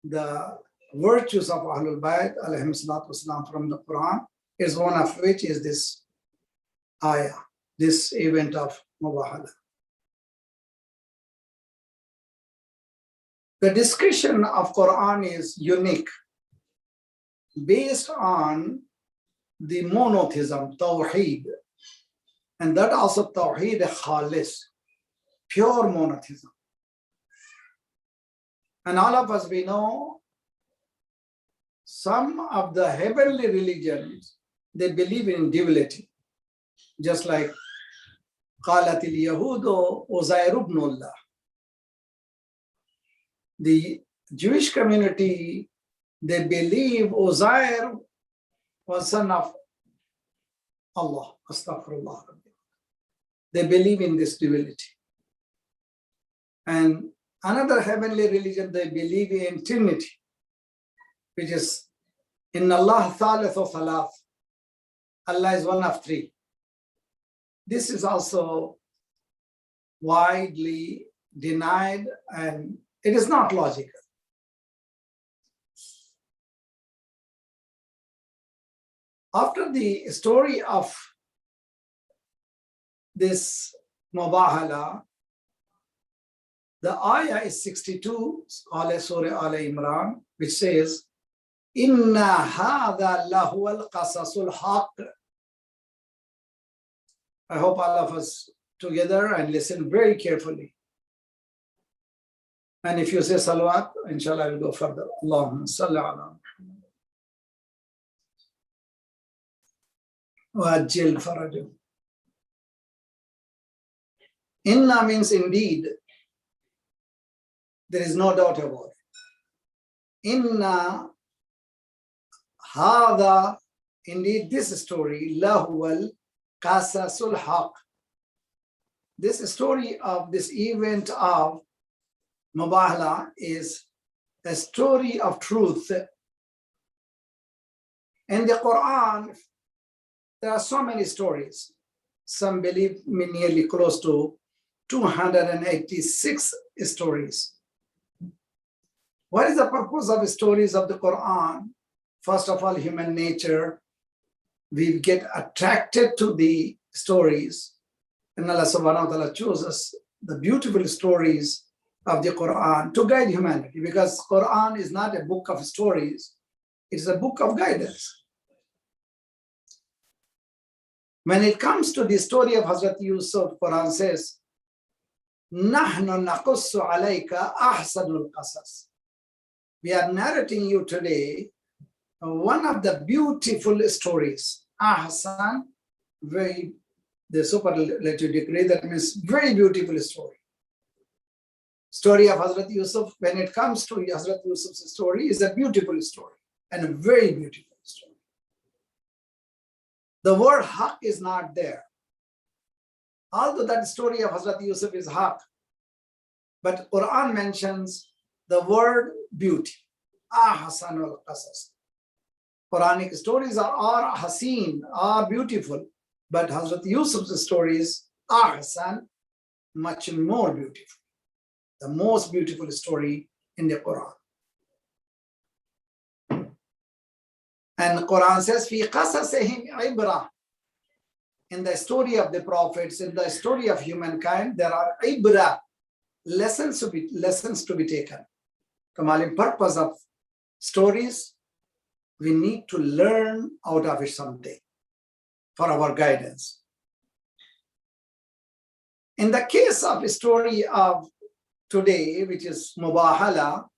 the virtues of Ahlul Bayt alayhim salatu wasalam from the Quran, is one of which is this ayah, this event of Mubahila. The discussion of Quran is unique, based on the monotheism, Tawheed, and that also Tawheed Khalis, pure monotheism. And all of us, we know some of the heavenly religions, they believe in divinity, just like قالت اليهود عزير ابن الله. The Jewish community, they believe Uzair was son of Allah. Astaghfirullah. They believe in this divinity. And another heavenly religion, they believe in Trinity, which is Inna Allah Thalithu Thalath. Allah is one of three. This is also widely denied, and it is not logical. After the story of this Mubahila, the ayah is 62, Surah Al-Imran, which says, Inna hadha lahu al-qasasul haqq. I hope all of us together and listen very carefully. And if you say salawat, inshallah, I will go further. Allahumma salli ala Muhammad. Wa ajil farajah. Inna means indeed. There is no doubt about it. Inna hada, indeed this story, lahuwal qasasul haq. This story of this event of Mubahila is a story of truth. In the Quran, there are so many stories. Some believe nearly close to 286 stories. What is the purpose of stories of the Quran? First of all, human nature. We get attracted to the stories. And Allah subhanahu wa ta'ala chooses the beautiful stories of the Quran to guide humanity, because Quran is not a book of stories, it's a book of guidance. When it comes to the story of Hazrat Yusuf, Quran says, "Nahnu naqussu alayka ahsanul qasas." We are narrating you today one of the beautiful stories. Ahsan, very, the superlative degree, that means very beautiful story. Story of Hazrat Yusuf, when it comes to Hazrat Yusuf's story, is a beautiful story and a very beautiful story. The word haq is not there. Although that story of Hazrat Yusuf is haq, but Quran mentions the word beauty. Ahsanul qasas. Quranic stories are hasin, are beautiful, but Hazrat Yusuf's stories are ahsan, much more beautiful. The most beautiful story in the Quran. And Quran says, "Fi qasasihim ibra." In the story of the prophets, in the story of humankind, there are ibra, lessons to be taken. The purpose of stories, we need to learn out of it something for our guidance. In the case of the story of today, which is Mubahila,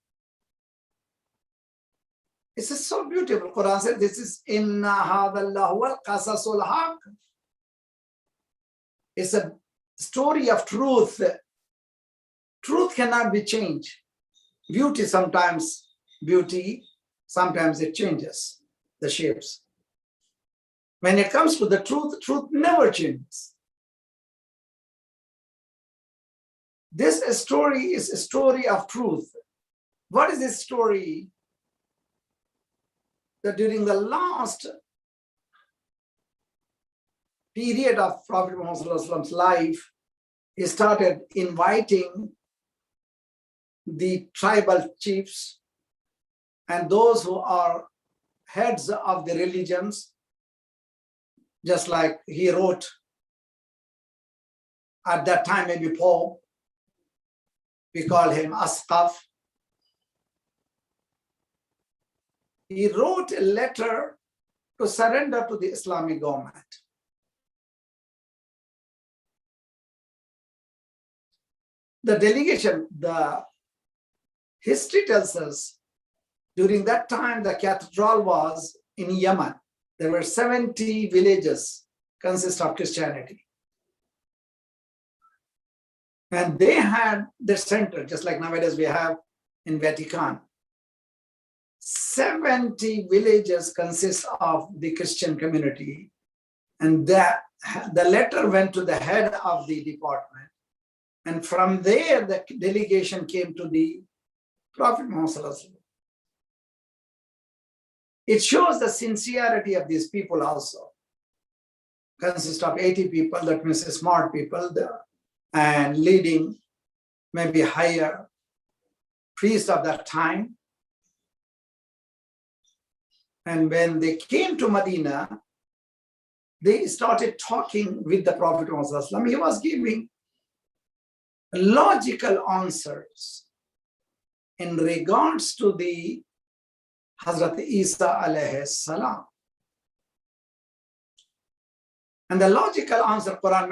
it's so beautiful. Quran says, "This is inna hadallahu wal qasasul haq." It's a story of truth. Truth cannot be changed. Beauty sometimes it changes the shapes. When it comes to the truth, truth never changes. This story is a story of truth. What is this story? That during the last period of Prophet Muhammad's life, he started inviting the tribal chiefs and those who are heads of the religions, just like he wrote at that time, maybe Pope, we call him Asqaf. He wrote a letter to surrender to the Islamic government. The delegation, the history tells us, during that time, the cathedral was in Yemen. There were 70 villages consist of Christianity. And they had their center, just like nowadays we have in Vatican. 70 villages consist of the Christian community. And the letter went to the head of the department. And from there, the delegation came to the Prophet Muhammad. It shows the sincerity of these people also. Consists of 80 people, that means smart people there, and leading maybe higher priest of that time. And when they came to Medina, they started talking with the Prophet Muhammad. He was giving logical answers in regards to the Hazrat Isa alayhi salam. And the logical answer Quran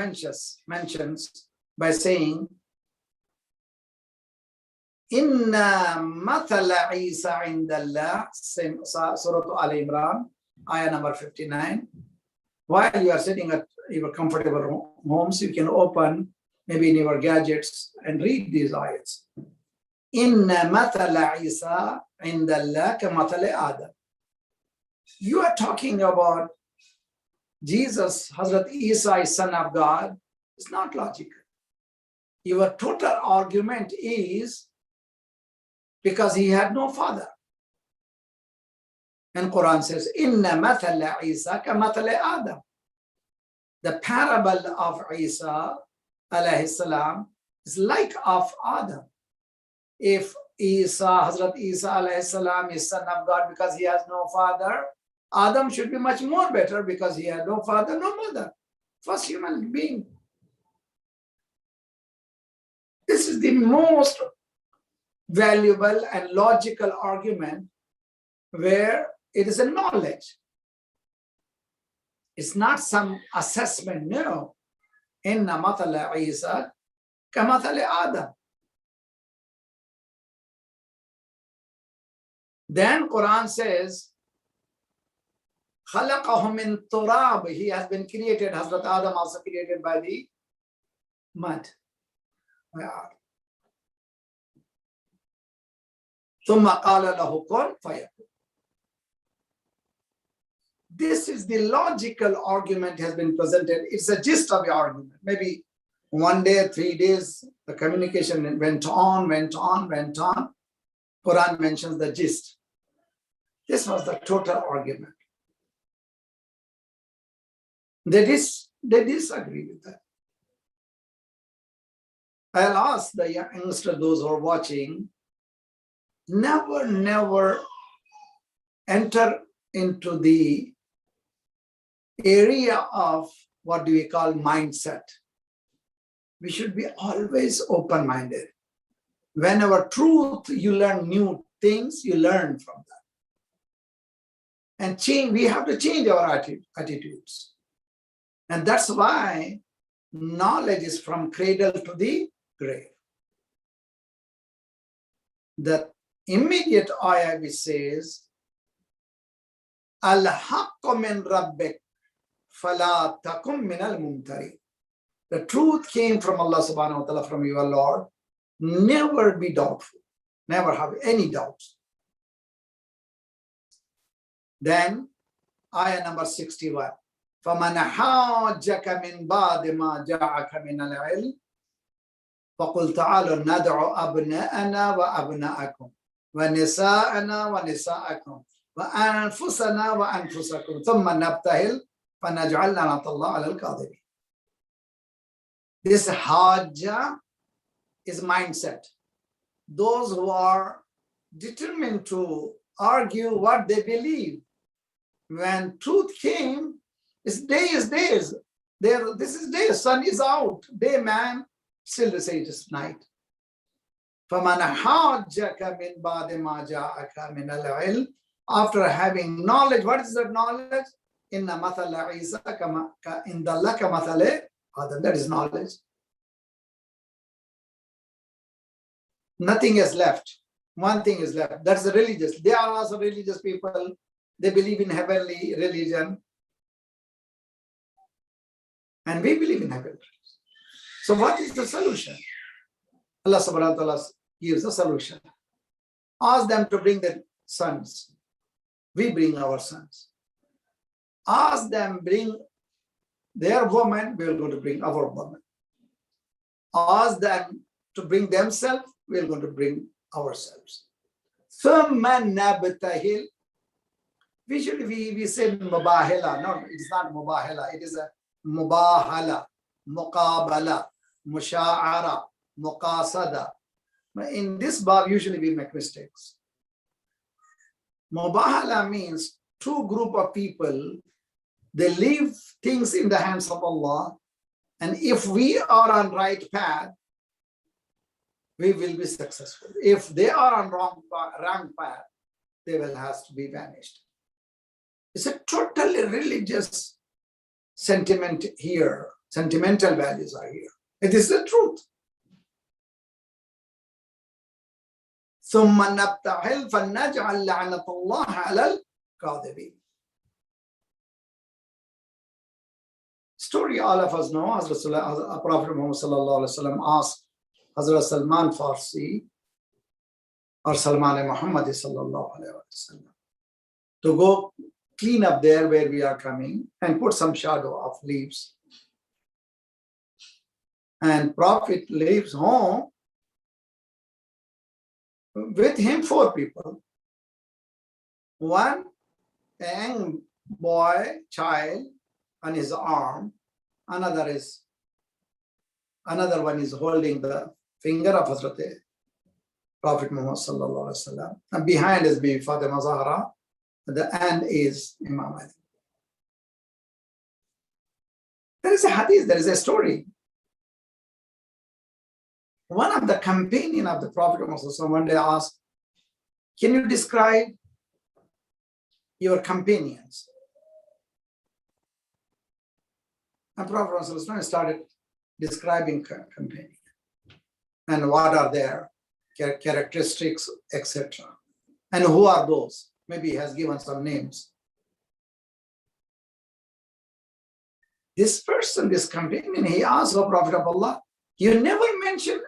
mentions by saying, Inna mathala Isa indallah, Surah Al-Imran, ayah number 59. While you are sitting at your comfortable homes, you can open maybe in your gadgets and read these ayats. Inna mathala Isa indallah ka mathala Adam. You are talking about Jesus, Hazrat Isa is son of God. It's not logical. Your total argument is because he had no father. And Quran says, Inna mathala Isa ka mathala Adam. The parable of Isa alayhi salam is like of Adam. If Hazrat Isa alayhi salam is son of God because he has no father, Adam should be much more better because he had no father, no mother. First human being. This is the most valuable and logical argument where it is a knowledge. It's not some assessment, no. Inna mathala Isa ka mathala Adam. Then Quran says, خَلَقَهُ مِن تُرَابٍ. He has been created, Hazrat Adam also created by the mud. ثُمَّ قَالَ لَهُ كُن فَيَكُونُ. This is the logical argument has been presented. It's a gist of the argument. Maybe 1 day, 3 days, the communication went on. Quran mentions the gist. This was the total argument. They disagree with that. I'll ask the youngsters, those who are watching, never enter into the area of what do we call mindset. We should be always open-minded. Whenever truth, you learn new things, you learn from that. And change, we have to change our attitudes. And that's why knowledge is from cradle to the grave. The immediate ayah which says, Al-haqqu min rabbik, fala takum min al-mumtari. The truth came from Allah subhanahu wa ta'ala, from your Lord. Never be doubtful. Never have any doubts. Then, ayah number 61. فَمَنْ حَاجَّكَ مِنْ بَعْدِ مَا جَاءَكَ مِنَ الْعِلْمِ فَقُلْ تَعَالُوا نَدْعُ أَبْنَاءَنَا وَأَبْنَاءَكُمْ وَنِسَاءَنَا وَنِسَاءَكُمْ وَأَنفُسَنَا وَأَنفُسَكُمْ ثُمَّ نَبْتَهِلْ فَنَجْعَلْ لَعْنَةَ اللَّهِ عَلَى الْكَاذِبِينَ. This hajjah is mindset. Those who are determined to argue what they believe. When truth came, it's days. This is day, sun is out. Day, man, still they say it is night. فَمَنْ حَاجَّكَ مِنْ بَعْدِ مَا جَاءَكَ مِنَ الْعِلْمِ. After having knowledge, what is that knowledge? إِنَّ مَثَلَ عِيسَى إِنْدَ اللَّهِ كَمَثَلِ آدَمَ. That is knowledge. Nothing is left. One thing is left. That's the religious. They are also religious people. They believe in heavenly religion. And we believe in heaven. So what is the solution? Allah subhanahu wa ta'ala gives a solution. Ask them to bring their sons. We bring our sons. Ask them bring their woman, we are going to bring our woman. Ask them to bring themselves, we are going to bring ourselves. Usually we say Mubahila. No, it is not Mubahila. It is a Mubahala, Muqabala, Musha'ara, Muqasada. In this bab, usually we make mistakes. Mubahala means two group of people, they leave things in the hands of Allah, and if we are on right path, we will be successful. If they are on wrong path, they will have to be vanished. It's a totally religious sentiment here. Sentimental values are here. It is the truth. ثم نبتهل فنجعل لعنة الله على الكاذبين. Story all of us know. As Prophet Muhammad sallallahu alaihi wasallam asked Hazrat Salman Farsi or Salman Muhammad sallallahu alaihi wasallam to go clean up there where we are coming and put some shadow of leaves. And Prophet leaves home with him 4 people. One young boy, child on his arm. Another one is holding the finger of Hazrat Prophet Muhammad sallallahu alaihi wasallam. And behind is Bibi Fatima Zahra. At the end is Imam Ali. There is a hadith, there is a story. One of the companion of the Prophet Muhammad one day asked, can you describe your companions? And Prophet Muhammad started describing companions and what are their characteristics, etc. And who are those? Maybe he has given some names. This person, this companion, he asked the Prophet of Allah, you never mention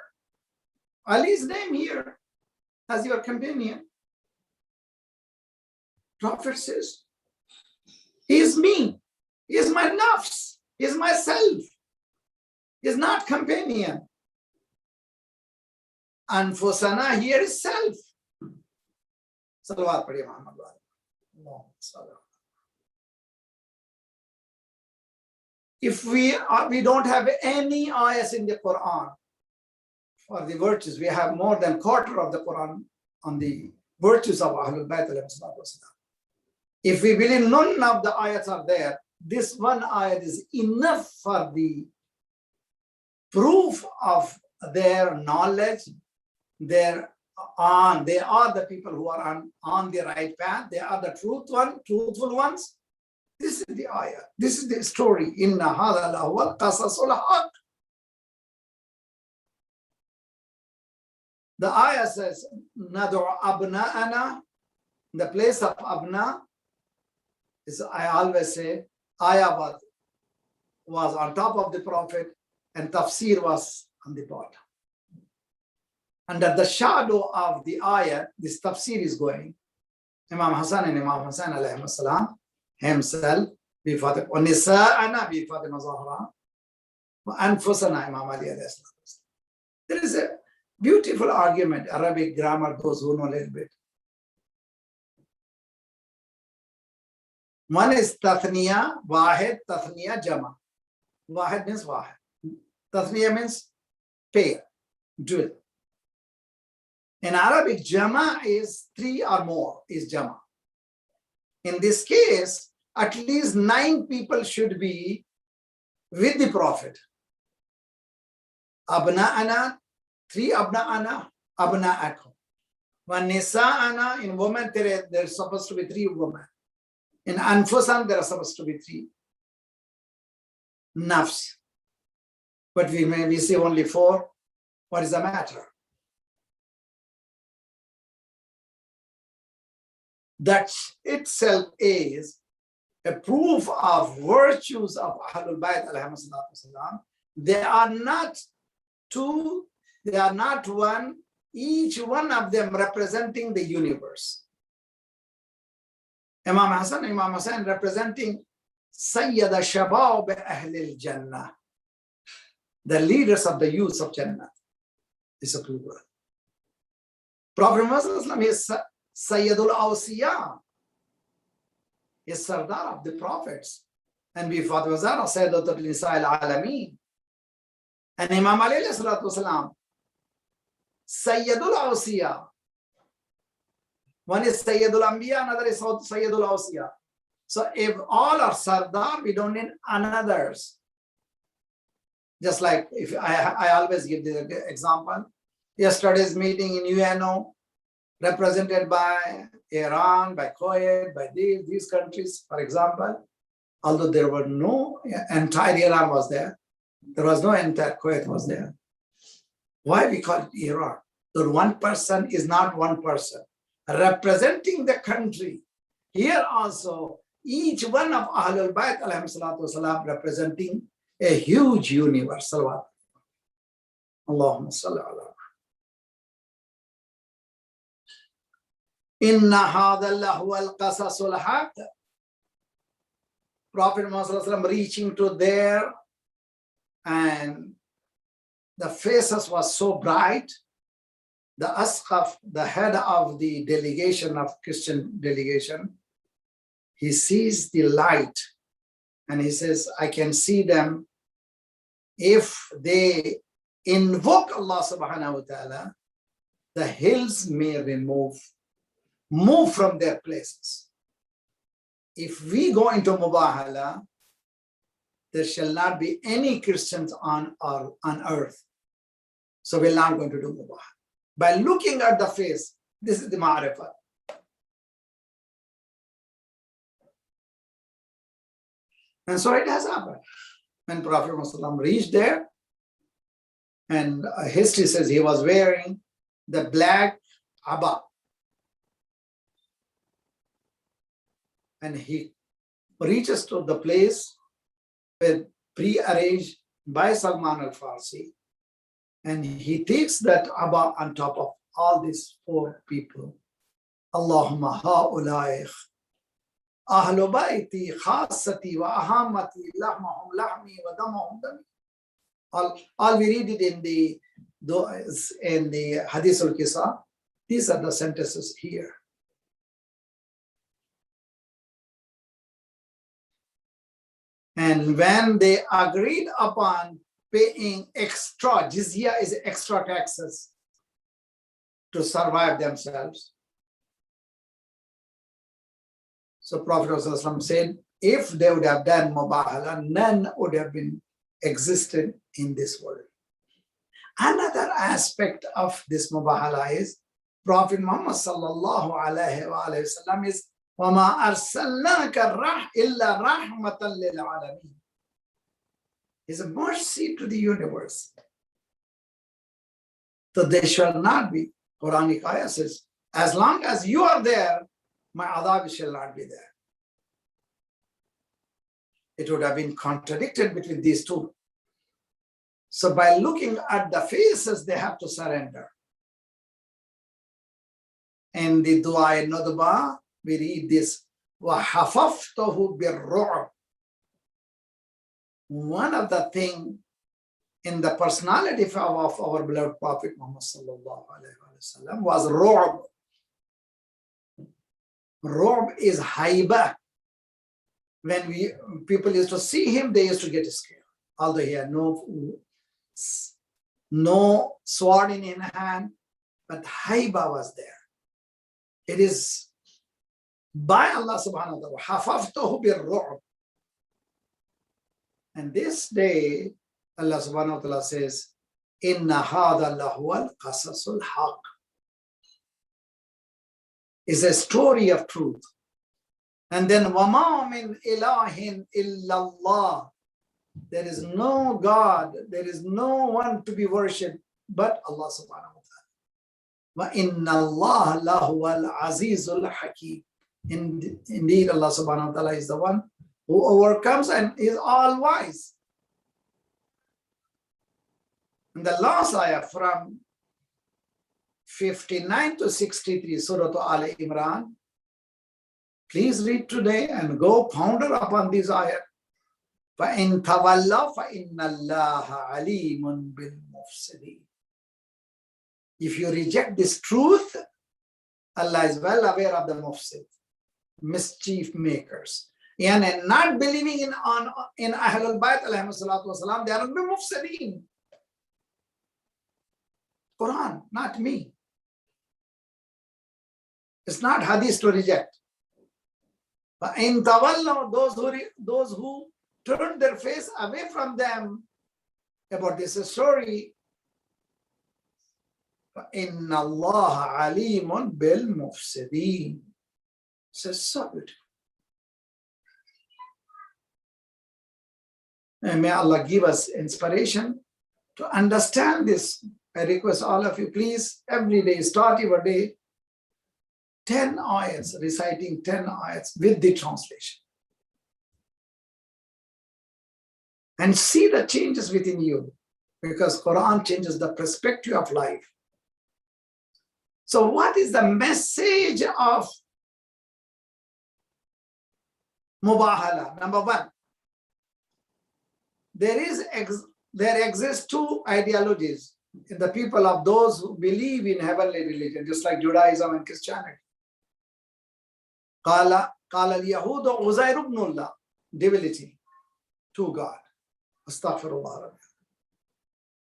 Ali's name here as your companion. Prophet says, he is me, he is my nafs, he is myself, he is not companion. Anfusana here is self. Salawat Padhi Muhammad. If we don't have any ayahs in the Quran for the virtues, we have more than quarter of the Quran on the virtues of Ahlul Bayt. If we believe none of the ayats are there, this one ayat is enough for the proof of their knowledge. They are the people who are on the right path. They are the truthful ones. This is the ayah. This is the story. Inna hadha lahu al-qasasul haq. The ayah says, Nadu abna'ana. The place of abna is, I always say, ayah was on top of the Prophet and tafsir was on the bottom. Under the shadow of the ayah, this tafsir is going. Imam Hassan and Imam Hassan alayhi salam himself, bi Fatima, wa nisa'ana bi Fatima Zahra, wa anfusana Imam Ali alayhi salam. There is a beautiful argument, Arabic grammar, those who know a little bit. One is tathniya, wahid, tathniya, jama. Wahid means wahid. Tathniya means pair, dual. In Arabic, jama is 3 or more, is jama. In this case, at least 9 people should be with the Prophet. Abna'ana, 3 abna'ana, abna'akum. When nisa'ana, in women, there's supposed to be 3 women. In anfusan, there are supposed to be 3 nafs. But we see only 4. What is the matter? That itself is a proof of virtues of Ahlul Bayt alayhi salam. They are not 2, they are not 1, each one of them representing the universe. Imam Hassan, Imam Hussain representing Sayyid al-Shabab Ahlil Jannah, the leaders of the youths of Jannah. This is a plural. Prophet Muhammad is Sayyidul Awsiya, is Sardar of the prophets. And we Fatima Zahra, Sayyidatul Nisa al-Alameen. And Imam Ali alayhi salatu wasalam, Sayyidul Awsiya. One is Sayyidul Anbiya, another is Sayyidul Awsiya. So if all are Sardar, we don't need another's. Just like if I always give the example. Yesterday's meeting in UNO, represented by Iran, by Kuwait, by these countries, for example, although there were no, entire Iran was there. There was no entire Kuwait was there. Why we call it Iran? The one person is not one person. Representing the country. Here also, each one of Ahlul Bayt alayhi salatu wasalam representing a huge universe. Allahumma salli ala. Inna hadha lahu al-qasasul haq. Prophet Muhammad reaching to there, and the faces was so bright. The Asqaf, the head of the delegation of Christian delegation, he sees the light and he says, I can see them. If they invoke Allah subhanahu wa ta'ala, the hills may move from their places. If we go into Mubahila, there shall not be any Christians on earth. So we're not going to do Mubahila. By looking at the face, this is the ma'rifah. And so it has happened. When Prophet Muhammad reached there, and history says he was wearing the black abba. And he reaches to the place where pre-arranged by Salman al-Farsi. And he takes that abba on top of all these four people. Allahumma ha'ulaikh. Ahlu bayti khassati wa ahamati lahmahum lahmi wa damahum dami. All we read it in the Hadith-e-Kisa. These are the sentences here. And when they agreed upon paying extra, jizya is extra taxes to survive themselves. So Prophet ﷺ said, if they would have done Mubahila, none would have been existed in this world. Another aspect of this Mubahila is Prophet Muhammad sallallahu alayhi wa sallam is وَمَا أَرْسَلْنَاكَ إِلَّا رَحْمَةً لِلْعَالَمِينَ. Is a mercy to the universe. So there shall not be, Quranic ayah says, as long as you are there, my adab shall not be there. It would have been contradicted between these two. So by looking at the faces, they have to surrender. In the Dua al-Nudba, we read this, وَحَفَفْتَهُ بِالرُّعْبِ. One of the things in the personality of our beloved Prophet Muhammad sallallahu alaihi wasallam was ru'b. Ru'b is haiba. When people used to see him, they used to get scared. Although he had no sword in his hand, but haiba was there. It is by Allah subhanahu wa ta'ala, hafaftahu bir-ru'b. And this day, Allah subhanahu wa ta'ala says, Inna hadha lahuwa al-qasasul haq. Is a story of truth. And then, وَمَا مِنْ إِلَهٍ إِلَّا اللَّهِ. There is no God, there is no one to be worshipped but Allah subhanahu wa ta'ala. وَإِنَّ اللَّهَ لَهُوَ الْعَزِيزُ الْحَكِيمُ. Indeed, Allah subhanahu wa ta'ala is the one who overcomes and is all wise. And the last ayah from 59 to 63, Surah Al Imran. Please read today and go ponder upon this ayah. فَإِن تَوَلَّوْا فَإِنَّ اللَّهَ عَلِيمٌ بِالْمُفْسِدِينَ. If you reject this truth, Allah is well aware of the mufsid, mischief makers. And not believing in Ahlul Bayt alayhi salatu wasalam, they are mufsideen. Quran, not me. It's not hadith to reject. But in tawallah, those who turned their face away from them about this story, إِنَّ اللَّهَ عَلِيمٌ بِالْمُفْسِدِينَ. So beautiful. And may Allah give us inspiration to understand this I request all of you, please, every day, start your day, 10 ayats, reciting 10 ayats with the translation. And see the changes within you, because Quran changes the perspective of life. So what is the message of Mubahala? Number one, there exist two ideologies in the people of those who believe in heavenly religion, just like Judaism and Christianity. Qala al-Yahudu Uzair ibn Allah, divinity, to God. Astaghfirullah.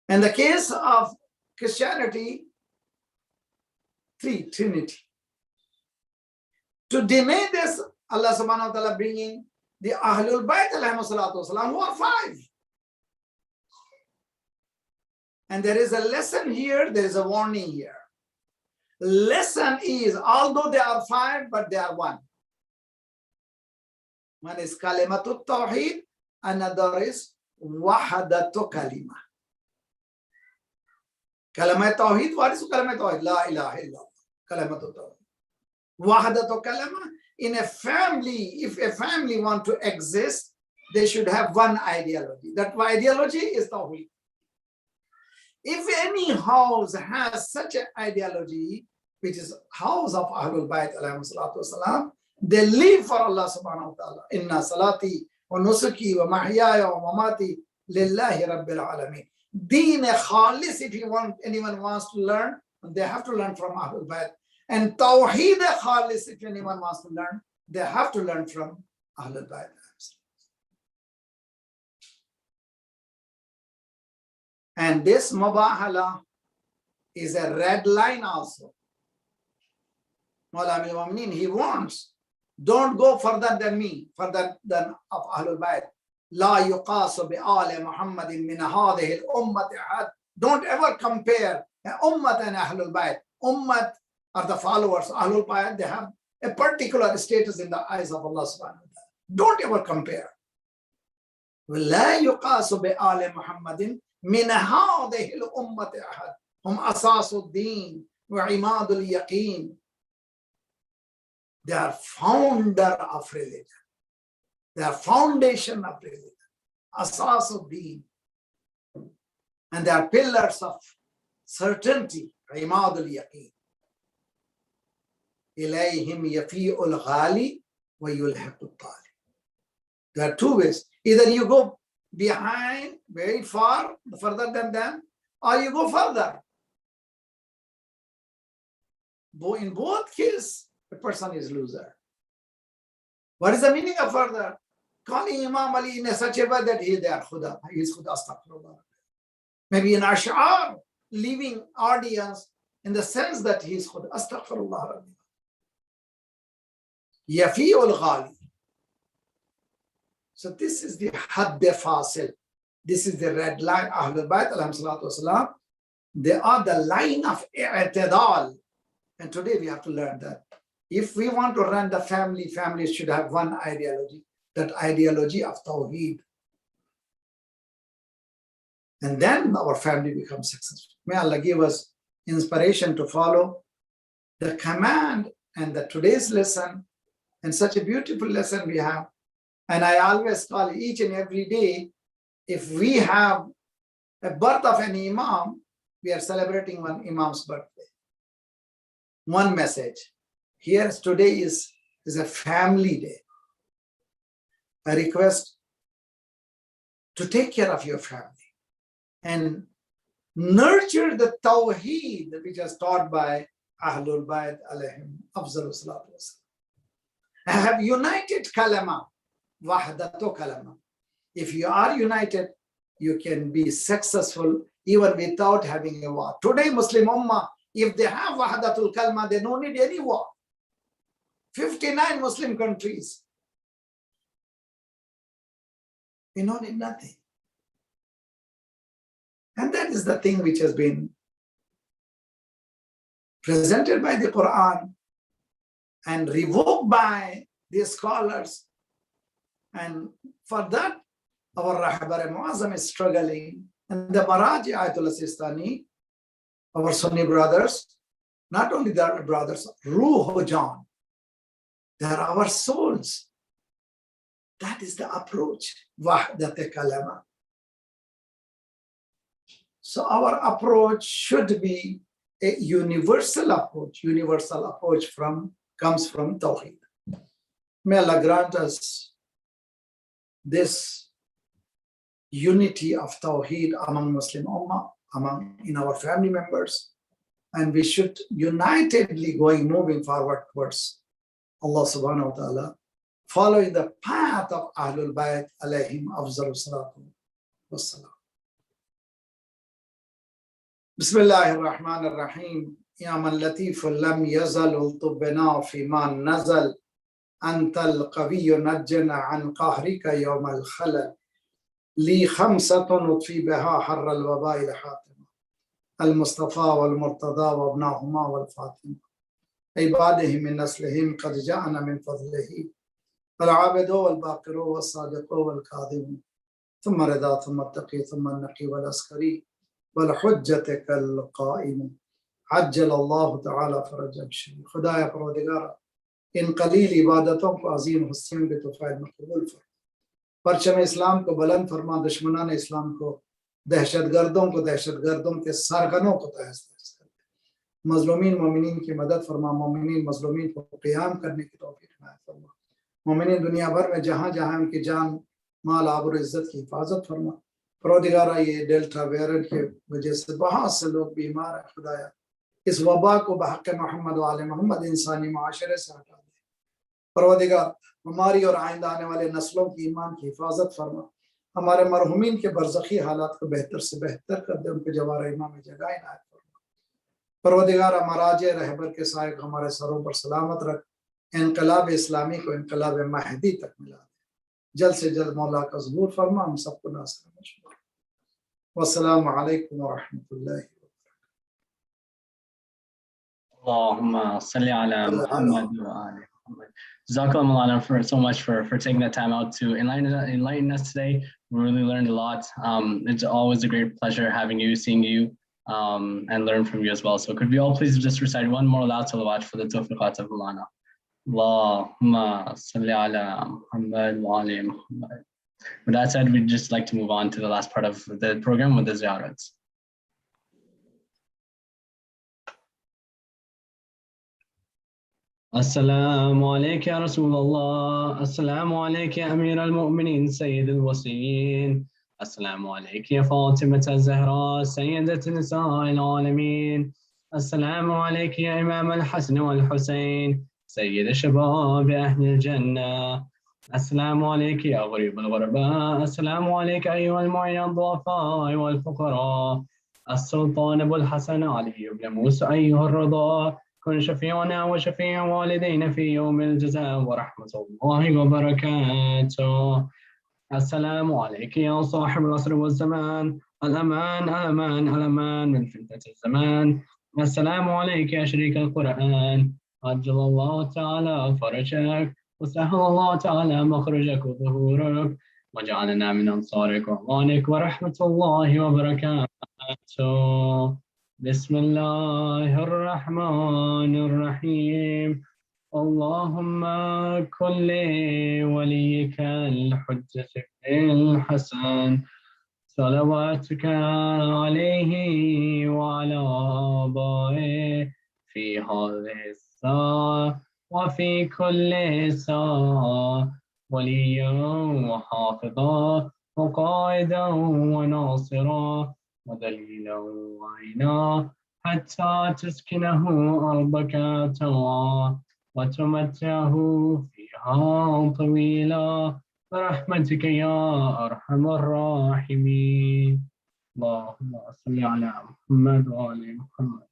In the case of Christianity, Trinity. To deny this, Allah subhanahu wa ta'ala bringing the Ahlul Bayt alayhi salatu wasalam, who are 5. And there is a lesson here, there is a warning here. Lesson is, although they are 5, but they are 1. One is Kalimatut Tawheed, another is Wahadatu Kalima. Kalimat Tawheed, what is Kalimat Tawheed? La ilaha illallah. Kalimatut Tawheed. Wahadatu Kalima. In a family, if a family want to exist, they should have one ideology. That ideology is Tawheed. If any house has such an ideology, which is house of Ahlul Bayt alayhi salatu wasalam, they live for Allah subhanahu wa ta'ala. Inna salati wa nusuki wa mahyaya wa mamati lillahi rabbil alameen. Deen khalis, if anyone wants to learn, they have to learn from Ahlul Bayt. And Tawheed khalis, if anyone wants to learn, they have to learn from Ahlul Bayt. And this Mubahala is a red line also. Moulana al-Mu'mineen, he wants, don't go further than me, further than of Ahlul Bayt. La yuqasu bi ali Muhammadin min hadhihi al-ummat ahad. Don't ever compare ummat and Ahlul Bayt. Ummat are the followers. Ahlul Bayt, they have a particular status in the eyes of Allah subhanahu wa ta'ala. Don't ever compare. La yuqasu bi ali Muhammadin min hadhihi al-ummat ahad. Hum asasu ad-din wa imadul yaqeen. They are founder of religion. They are foundation of religion. Asasuddin. And they are pillars of certainty. Imadul yaqeen. Ilayhim yafi'ul ghali wa yulhiqut tali. There are two ways. Either you go behind, very far, further than them, or you go further. In both cases, the person is loser. What is the meaning of further? Calling Imam Ali in such a way that he is there, Khuda, he is Khuda, astaghfirullah. Maybe in Ash'ar, leaving audience in the sense that he is Khuda, astaghfirullah. Yafi'ul ghali. So this is the Hadd Fasil. This is the red line. Ahlul Bayt alayhi salatu wasalam. They are the line of i'tidal. And today we have to learn that. If we want to run the family, families should have one ideology, that ideology of Tawheed. And then our family becomes successful. May Allah give us inspiration to follow the command and the today's lesson, and such a beautiful lesson we have. And I always call each and every day, if we have a birth of an Imam, we are celebrating one Imam's birthday. One message. Here today is a family day. I request to take care of your family and nurture the Tawheed which is taught by Ahlul Bayt alayhim afzalu salatu wasalam. I have united kalama, wahdatu kalama. If you are united, you can be successful even without having a war. Today Muslim Ummah, if they have wahdatul kalma, they don't need any war. 59 Muslim countries. We don't need nothing. And that is the thing which has been presented by the Quran and revoked by the scholars. And for that, our Rahbar Muazzam is struggling. And the Maraji Ayatul Sistani, Our Sunni brothers, not only their brothers, Ruh Jan, they are our souls. That is the approach. Wahdat kalama. So our approach should be a universal approach. Universal approach comes from Tawheed. May Allah grant us this unity of Tawheed among Muslim Ummah, in our family members, and we should unitedly moving forward towards Allah subhanahu wa ta'ala, following the path of Ahlul Bayt alayhim afzalu salatu wassalam. Bismillahir Rahmanir Rahim. Ya man latifun lam yazal ultubna fi ma nazal antal qawiyyu najjana an qahrika yawm al khalal li khamsatun utfi biha harra al wabail hatima al mustafa wal murtada wa ibnahuma wal fatima عباده من نسلهم قد جاءنا من فضله العابد والباقر والصادق والكاظم ثم رضا ثم التقي ثم النقي والعسكري والحجة القائم عجل الله تعالى فرجه الشريف. خدایا پروردگارا ان قلیل عبادتوں کو عظیم حسین کے توفیق میں قبول فرما. پرچم اسلام کو بلند فرما. دشمنان اسلام کو دہشت گردوں کے سرغنوں کو تہس نہس کر دے. مظلومین مومنین کی مدد فرما. مومنین مظلومین کو قیام کرنے کی توفیق عنایت فرما. مومنین دنیا بھر میں جہاں جہاں ان کی جان مال آبرو عزت کی حفاظت فرما. پروردگارا یہ ڈیلٹا ویرنٹ کی وجہ سے بہت سے لوگ بیمار ہیں. خدایا اس وبا کو بحق محمد و آل محمد انسانی معاشرے سے ہٹا دے. پروردگار ہماری اور آئندہ آنے والے نسلوں کی ایمان کی حفاظت فرما. ہمارے مرحومین کے برزخی حالات کو بہتر سے بہتر کر دے. ان کے جوار ایمان میں جگہ عنایت فرما. پروردگار مراجع رہبر کے سائے کو ہمارے سروں پر سلامت رکھ. انقلاب اسلامی کو انقلاب مہدی تک ملا دے. جلد سے جلد مولا کا ظہور فرما. ہم سب کو ناصر میں شمار. والسلام علیکم ورحمۃ اللہ. Allahumma salli ala Muhammad wa ali Muhammad. Jazakallah Moulana so much for taking that time out to enlighten us today. We really learned a lot. It's always a great pleasure having you, seeing you, and learn from you as well. So could we all please just recite one more loud salawat for the tawfiqat of Moulana. Allahumma salli ala Muhammad wa ali Muhammad. With that said, we'd just like to move on to the last part of the program with the ziyarats. Assalamu alayka ya Rasulullah. Assalamu alayka ya Amir al-Mu'minin, Sayyid al-Wasiyin. Assalamu alayka ya Fatima al-Zahra, Sayyidat Nisa al-Alameen. Assalamu alayka ya Imam al-Hasan wal-Husayn, Sayyid al-Shabab ahli al-Jannah. Assalamu alayka ya Gharib al-Ghuraba. Assalamu alayka ayyuha al-Mu'in al-Du'afa wal-Fuqara. As-Sultan Abu al-Hasan Ali ibn Musa ayyuha al-Rida. كن شفيعنا وشفيع والدينا في يوم الجزاء ورحمة الله وبركاته. السلام عليك يا صاحب العصر والزمان. الأمان الأمان الأمان من فتنة الزمان. السلام عليك يا شريك القرآن. عجل الله تعالى فرجك وسهل الله تعالى مخرجك وظهورك وجعلنا من أنصارك وأعوانك ورحمة الله وبركاته. بسم الله الرحمن الرحيم. اللهم كن لوليك الحجة الحسن صلواتك عليه وعلى آبائه في هذه الساعة وفي كل ساعة وليا وحافظا وقائدا وناصرا ودليلا وعينا حتى تسكنه أرضك طوعا وتمتعه فيها طويلا برحمتك يا أرحم الراحمين. اللهم صل على محمد وآل محمد.